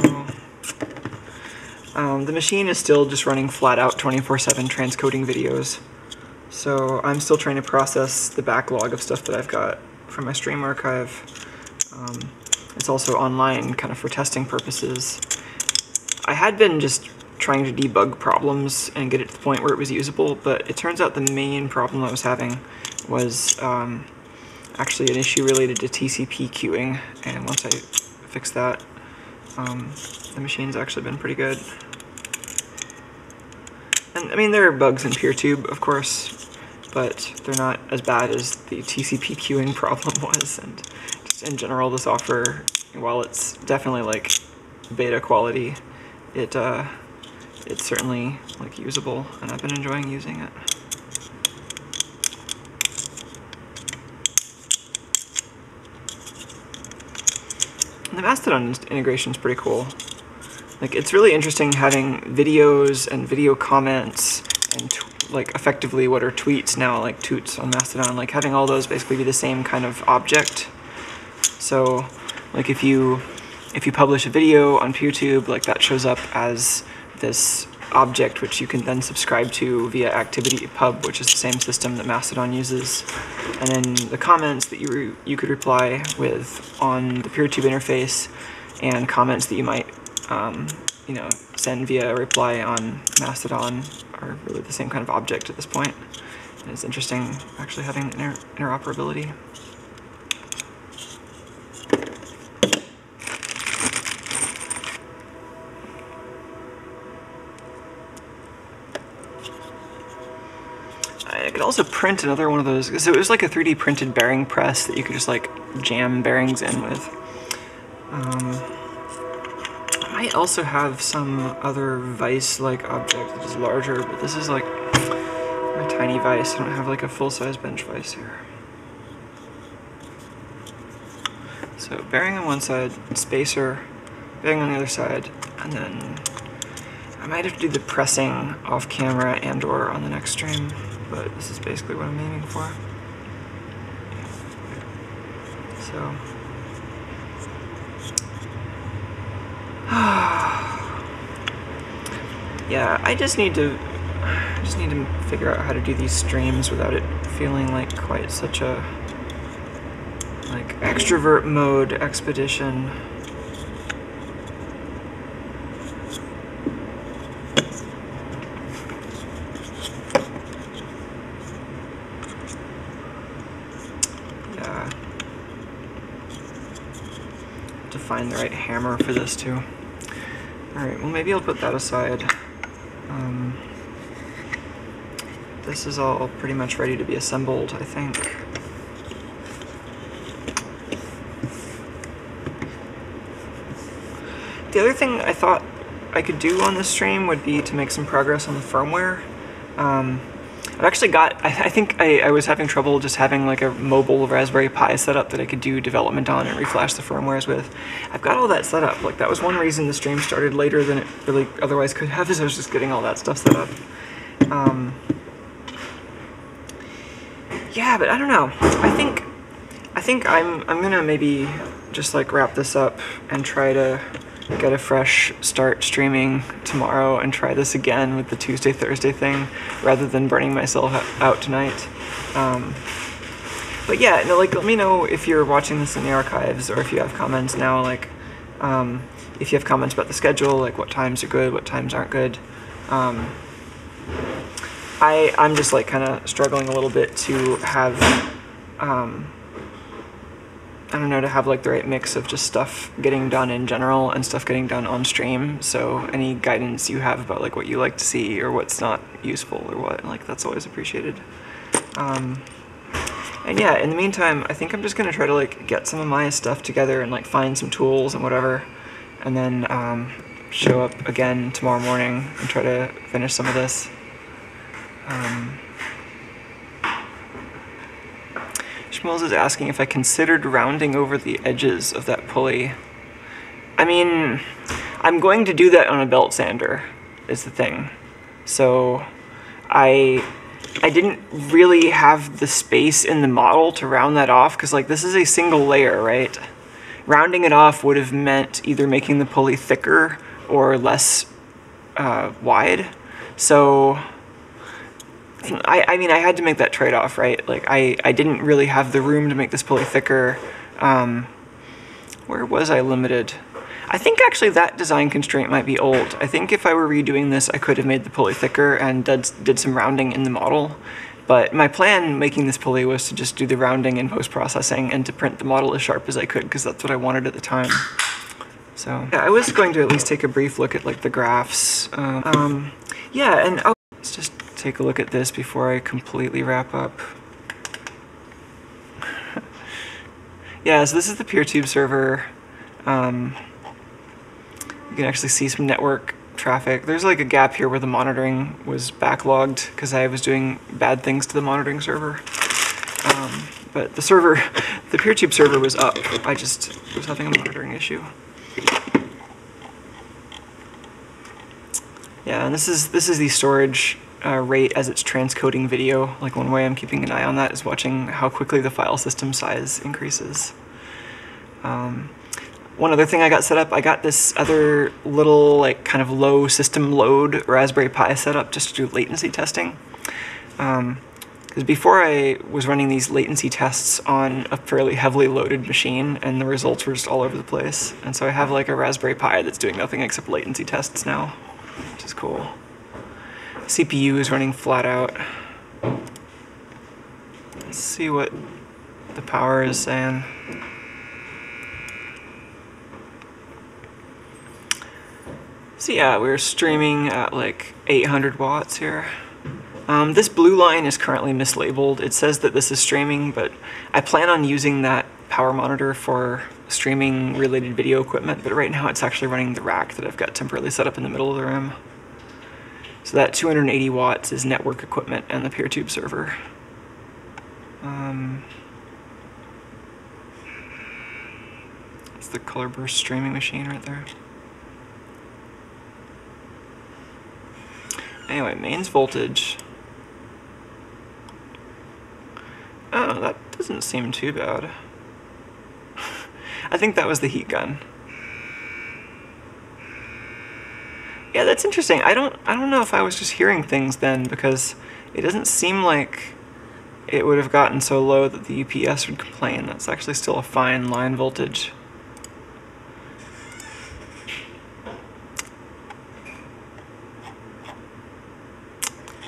the machine is still just running flat out 24/7 transcoding videos. So I'm still trying to process the backlog of stuff that I've got from my stream archive. It's also online kind of for testing purposes. I had been just trying to debug problems and get it to the point where it was usable, but it turns out the main problem I was having was actually an issue related to TCP queuing, and once I fixed that, the machine's actually been pretty good. And I mean, there are bugs in PeerTube, of course, but they're not as bad as the TCP queuing problem was. And just in general, the software, while it's definitely like beta quality, it's certainly like usable, and I've been enjoying using it. And the Mastodon integration is pretty cool. Like, it's really interesting having videos and video comments and like effectively what are tweets now, like toots on Mastodon, like having all those basically be the same kind of object. So like if you publish a video on PeerTube, like that shows up as this object which you can then subscribe to via ActivityPub, which is the same system that Mastodon uses. And then the comments that you could reply with on the PeerTube interface, and comments that you might you know, send via a reply on Mastodon are really the same kind of object at this point. And it's interesting actually having interoperability. I could also print another one of those, because it was like a 3D printed bearing press that you could just like jam bearings in with. I might also have some other vise-like object that is larger, but this is like my tiny vise. I don't have like a full-size bench vise here. So bearing on one side, spacer, bearing on the other side, and then I might have to do the pressing off camera and or on the next stream, but this is basically what I'm aiming for. So yeah, I just need to figure out how to do these streams without it feeling like quite such a like extrovert mode expedition. Yeah. To find the right hammer for this too. Alright, well maybe I'll put that aside. This is all pretty much ready to be assembled, I think. The other thing I thought I could do on this stream would be to make some progress on the firmware. I've actually got, I think I was having trouble just having like a mobile Raspberry Pi setup that I could do development on and reflash the firmwares with. I've got all that set up. Like, that was one reason the stream started later than it really otherwise could have, is I was just getting all that stuff set up. Yeah, but I don't know. I think I'm gonna maybe just like wrap this up and try to get a fresh start streaming tomorrow and try this again with the Tuesday, Thursday thing, rather than burning myself out tonight. But yeah, no, like, let me know if you're watching this in the archives, or if you have comments now, like, if you have comments about the schedule, like what times are good, what times aren't good. I'm just like kind of struggling a little bit to have, I don't know, to have like the right mix of just stuff getting done in general and stuff getting done on stream. So any guidance you have about like what you like to see or what's not useful or what, like, that's always appreciated. And yeah, in the meantime, I think I'm just gonna try to like get some of my stuff together and like find some tools and whatever, and then show up again tomorrow morning and try to finish some of this. Schmulls is asking if I considered rounding over the edges of that pulley. I mean, I'm going to do that on a belt sander, is the thing. So I didn't really have the space in the model to round that off, because like, this is a single layer, right? Rounding it off would have meant either making the pulley thicker or less wide. So I mean, I had to make that trade-off, right? Like, I didn't really have the room to make this pulley thicker. Where was I limited? I think actually that design constraint might be old. I think if I were redoing this, I could have made the pulley thicker and did some rounding in the model. But my plan making this pulley was to just do the rounding in post-processing and to print the model as sharp as I could, because that's what I wanted at the time. So yeah, I was going to at least take a brief look at like the graphs. Yeah, and let's just take a look at this before I completely wrap up. Yeah, so this is the PeerTube server. You can actually see some network traffic. There's like a gap here where the monitoring was backlogged because I was doing bad things to the monitoring server. But the server, the PeerTube server was up. I just was having a monitoring issue. Yeah, and this is the storage rate as it's transcoding video. Like, one way I'm keeping an eye on that is watching how quickly the file system size increases. One other thing I got set up, I got this other little like kind of low system load Raspberry Pi setup just to do latency testing. Because before I was running these latency tests on a fairly heavily loaded machine, and the results were just all over the place. And so I have like a Raspberry Pi that's doing nothing except latency tests now, which is cool. CPU is running flat out. Let's see what the power is saying. So yeah, we're streaming at like 800 watts here. This blue line is currently mislabeled. It says that this is streaming, but I plan on using that power monitor for streaming related video equipment, but right now it's actually running the rack that I've got temporarily set up in the middle of the room. So that 280 watts is network equipment and the PeerTube server. That's the color burst streaming machine right there. Anyway, mains voltage. Oh, that doesn't seem too bad. I think that was the heat gun. Yeah, that's interesting. I don't know if I was just hearing things then, because it doesn't seem like it would have gotten so low that the UPS would complain. That's actually still a fine line voltage.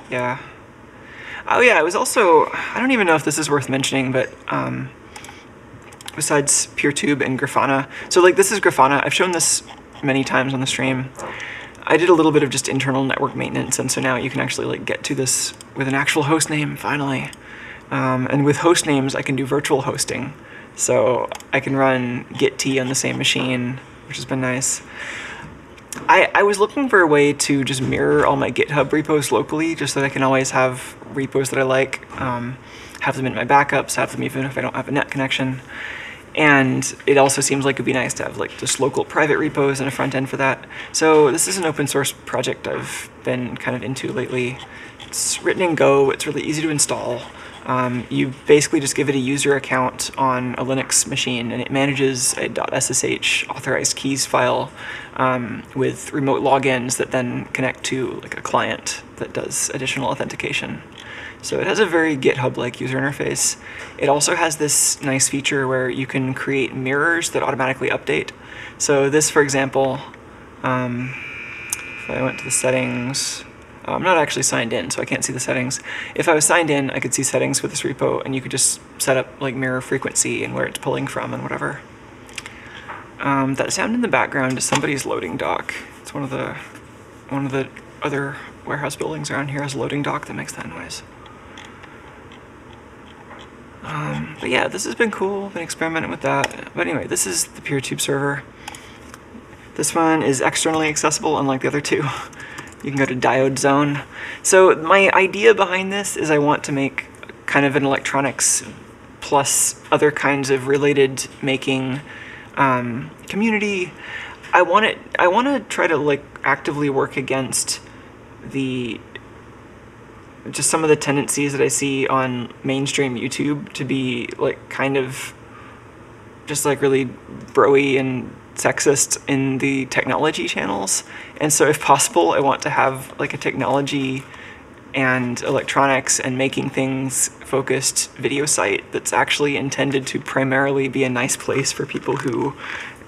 Yeah. Oh yeah, it was also, I don't even know if this is worth mentioning, but besides PeerTube and Grafana, so like this is Grafana. I've shown this many times on the stream. I did a little bit of just internal network maintenance, and so now you can actually like get to this with an actual host name, finally. And with host names, I can do virtual hosting. So I can run git t on the same machine which has been nice. I was looking for a way to just mirror all my GitHub repos locally, just so that I can always have repos that I like, have them in my backups, have them even if I don't have a net connection. And it also seems like it'd be nice to have like just local private repos and a front end for that. So this is an open source project I've been kind of into lately. It's written in Go, it's really easy to install. You basically just give it a user account on a Linux machine, and it manages a .ssh authorized keys file with remote logins that then connect to like a client that does additional authentication. So it has a very GitHub-like user interface. It also has this nice feature where you can create mirrors that automatically update. So this, for example, if I went to the settings, I'm not actually signed in, so I can't see the settings. If I was signed in, I could see settings for this repo, and you could just set up like mirror frequency and where it's pulling from and whatever. That sound in the background is somebody's loading dock. It's one of the other warehouse buildings around here has a loading dock that makes that noise. But yeah, this has been cool. Been experimenting with that. But anyway, this is the PeerTube server. This one is externally accessible, unlike the other two. You can go to diode zone. So my idea behind this is I want to make kind of an electronics plus other kinds of related making community. I want to try to like actively work against just some of the tendencies that I see on mainstream YouTube to be like kind of just like really bro-y and sexist in the technology channels. And so if possible, I want to have like a technology and electronics and making things focused video site that's actually intended to primarily be a nice place for people who,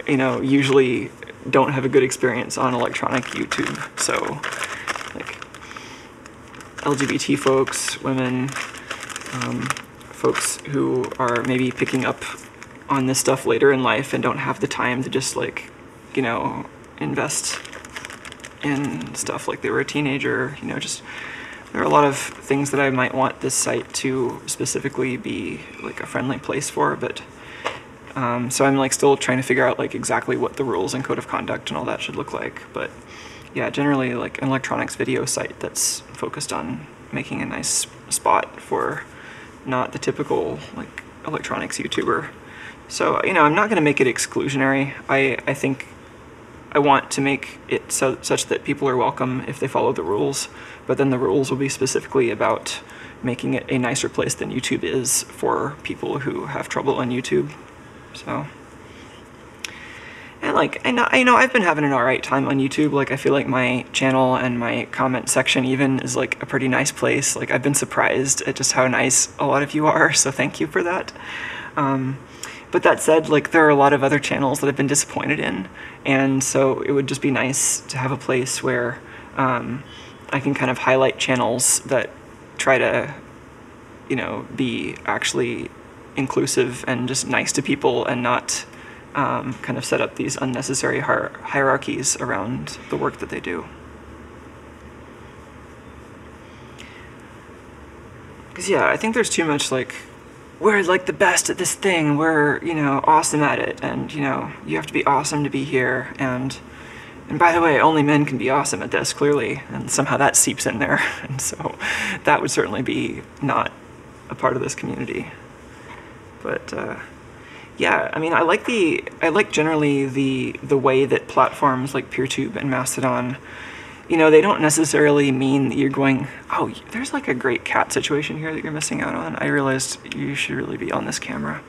you know, usually don't have a good experience on electronic YouTube. So like LGBT folks, women, folks who are maybe picking up on this stuff later in life and don't have the time to just like, you know, invest in stuff like they were a teenager, you know, just there are a lot of things that I might want this site to specifically be like a friendly place for, but so I'm like still trying to figure out like exactly what the rules and code of conduct and all that should look like. But yeah, generally like an electronics video site that's focused on making a nice spot for not the typical like electronics YouTuber. So, you know, I'm not going to make it exclusionary. I think I want to make it such that people are welcome if they follow the rules, but then the rules will be specifically about making it a nicer place than YouTube is for people who have trouble on YouTube. So, and like, I know I've been having an alright time on YouTube. Like, I feel like my channel and my comment section even is like a pretty nice place. Like, I've been surprised at just how nice a lot of you are, so thank you for that. But that said, like, there are a lot of other channels that I've been disappointed in, and so it would just be nice to have a place where I can kind of highlight channels that try to, you know, be actually inclusive and just nice to people and not kind of set up these unnecessary hierarchies around the work that they do. Because yeah, I think there's too much like, we're like the best at this thing, we're, you know, awesome at it, and, you know, you have to be awesome to be here, and by the way, only men can be awesome at this, clearly, and somehow that seeps in there, and so that would certainly be not a part of this community. But yeah, I mean, I like generally the way that platforms like PeerTube and Mastodon, you know, they don't necessarily mean that you're going, oh, there's like a great cat situation here that you're missing out on. I realized you should really be on this camera.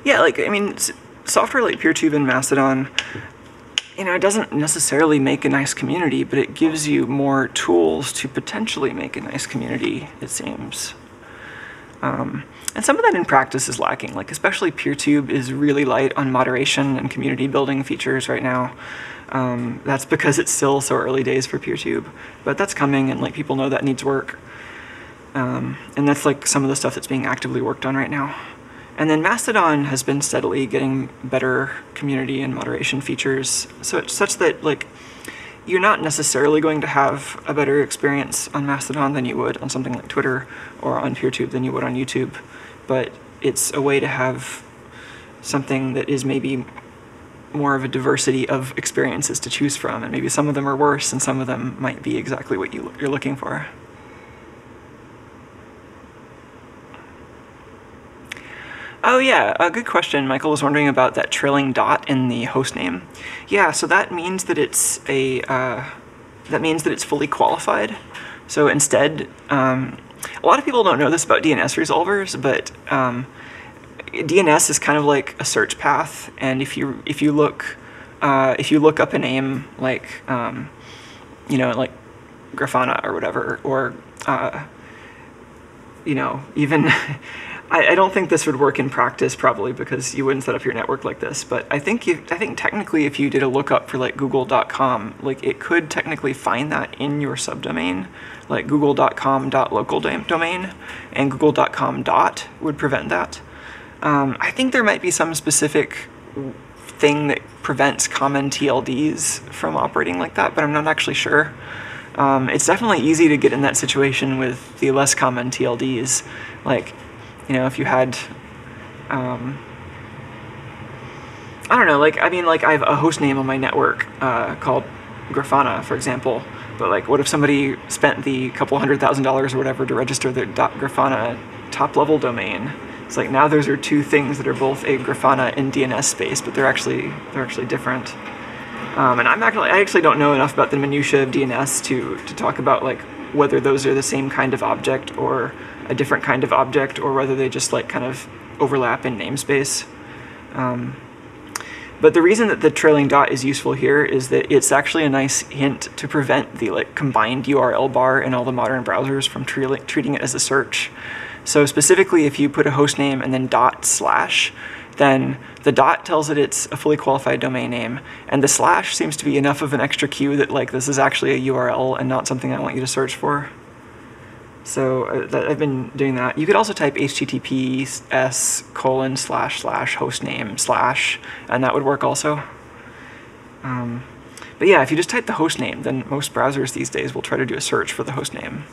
Yeah, like, I mean, software like PeerTube and Mastodon, you know, it doesn't necessarily make a nice community, but it gives you more tools to potentially make a nice community, it seems. And some of that in practice is lacking, like especially PeerTube is really light on moderation and community building features right now. That's because it's still so early days for PeerTube, but that's coming, and like people know that needs work. And that's like some of the stuff that's being actively worked on right now. And then Mastodon has been steadily getting better community and moderation features, so it's such that like you're not necessarily going to have a better experience on Mastodon than you would on something like Twitter or on PeerTube than you would on YouTube, but it's a way to have something that is maybe more of a diversity of experiences to choose from, and maybe some of them are worse and some of them might be exactly what you're looking for. Oh yeah, a good question. Michael was wondering about that trailing dot in the host name. Yeah, so that means that it's fully qualified. So instead, a lot of people don't know this about DNS resolvers, but DNS is kind of like a search path, and if you look up a name like like Grafana or whatever, or even I don't think this would work in practice probably because you wouldn't set up your network like this, but I think technically if you did a lookup for like google.com, like it could technically find that in your subdomain, like google.com.local domain, and google.com would prevent that. I think there might be some specific thing that prevents common TLDs from operating like that, but I'm not actually sure. It's definitely easy to get in that situation with the less common TLDs, like, if you had, I don't know, like, I have a host name on my network called Grafana, for example, but like, what if somebody spent the couple $100,000 or whatever to register their .grafana top-level domain? It's like, now those are two things that are both a Grafana and DNS space, but they're actually different. And I actually don't know enough about the minutiae of DNS to talk about like whether those are the same kind of object or a different kind of object, or whether they just like kind of overlap in namespace. But the reason that the trailing dot is useful here is that it's actually a nice hint to prevent the like combined URL bar in all the modern browsers from treating it as a search. So specifically, if you put a host name and then /, then the dot tells it it's a fully qualified domain name, and the / seems to be enough of an extra cue that like this is actually a URL and not something I want you to search for. So I've been doing that. You could also type https://hostname/, and that would work also. But yeah, if you just type the host name, then most browsers these days will try to do a search for the host name.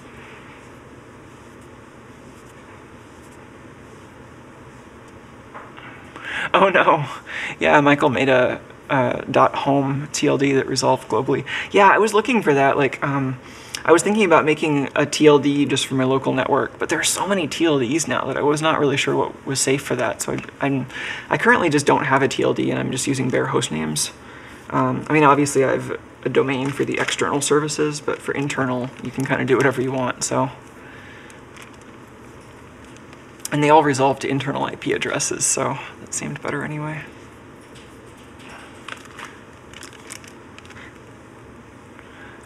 Oh no, yeah, Michael made a .home TLD that resolved globally. Yeah, I was looking for that. Like, I was thinking about making a TLD just for my local network, but there are so many TLDs now that I was not really sure what was safe for that. So I currently just don't have a TLD, and I'm just using bare host names. Obviously I have a domain for the external services, but for internal, you can kind of do whatever you want. So. And they all resolve to internal IP addresses, so that seemed better anyway.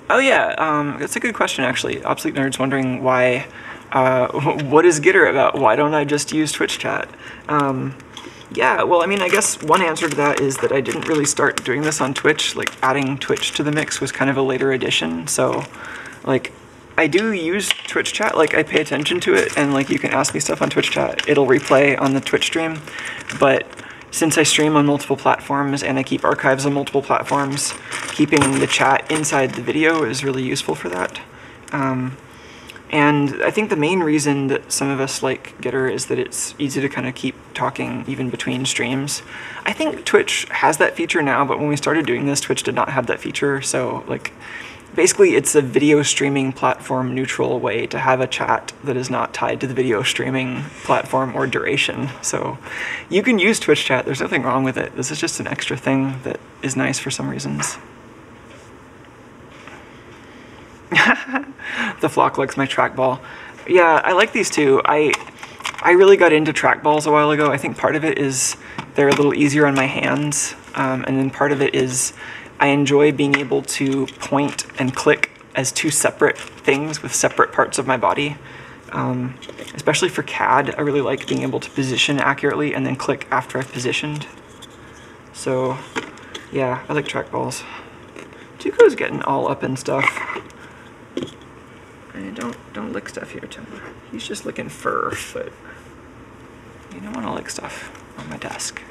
Oh yeah, that's a good question actually. Obsolete Nerd's wondering why, what is Gitter about? Why don't I just use Twitch chat? Yeah, well, I guess one answer to that is that I didn't really start doing this on Twitch. Like, adding Twitch to the mix was kind of a later addition, so, like, I do use Twitch chat, like I pay attention to it, and like you can ask me stuff on Twitch chat, it'll replay on the Twitch stream, but since I stream on multiple platforms and I keep archives on multiple platforms, keeping the chat inside the video is really useful for that. And I think the main reason that some of us like Gitter is that it's easy to kind of keep talking even between streams. I think Twitch has that feature now, but when we started doing this, Twitch did not have that feature, so like, basically, it's a video streaming platform neutral way to have a chat that is not tied to the video streaming platform or duration. So you can use Twitch chat, there's nothing wrong with it. This is just an extra thing that is nice for some reasons. The flock likes my trackball. Yeah, I like these too. I really got into trackballs a while ago. I think part of it is they're a little easier on my hands, and then part of it is I enjoy being able to point and click as two separate things with separate parts of my body. Especially for CAD, I really like being able to position accurately and then click after I've positioned. So, yeah, I like trackballs. Tuco's getting all up in stuff. Don't lick stuff here, Tim. He's just licking fur, but you don't want to lick stuff on my desk.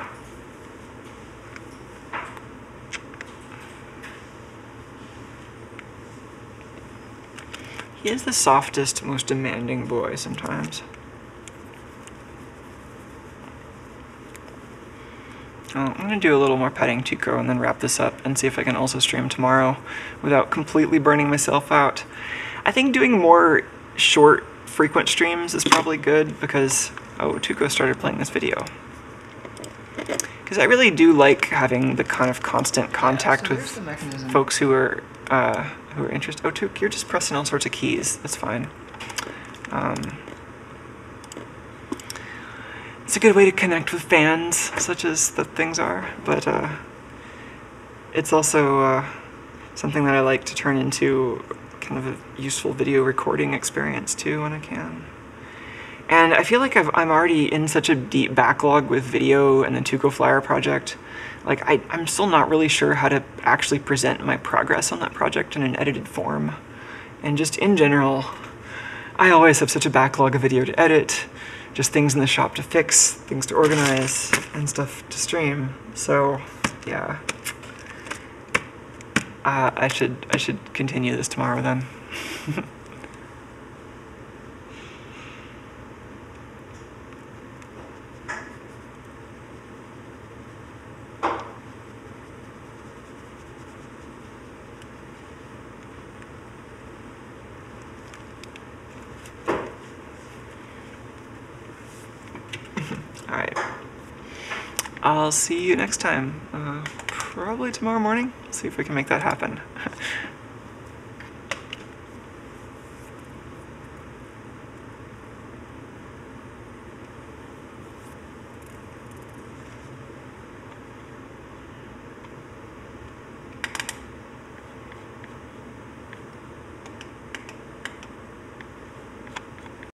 He is the softest, most demanding boy sometimes. I'm going to do a little more petting Tuco and then wrap this up and see if I can also stream tomorrow without completely burning myself out. I think doing more short, frequent streams is probably good because, oh, Tuco started playing this video. Because I really do like having the kind of constant contact with folks who are interested. Oh, Tuco, you're just pressing all sorts of keys. That's fine. It's a good way to connect with fans, such as the things are, but it's also something that I like to turn into kind of a useful video recording experience too when I can. And I feel like I'm already in such a deep backlog with video and the Tuco Flyer project. Like, I'm still not really sure how to actually present my progress on that project in an edited form. And just in general, I always have such a backlog of video to edit, just things in the shop to fix, things to organize, and stuff to stream. So, yeah. I should continue this tomorrow then. Alright. I'll see you next time. Probably tomorrow morning. See if we can make that happen.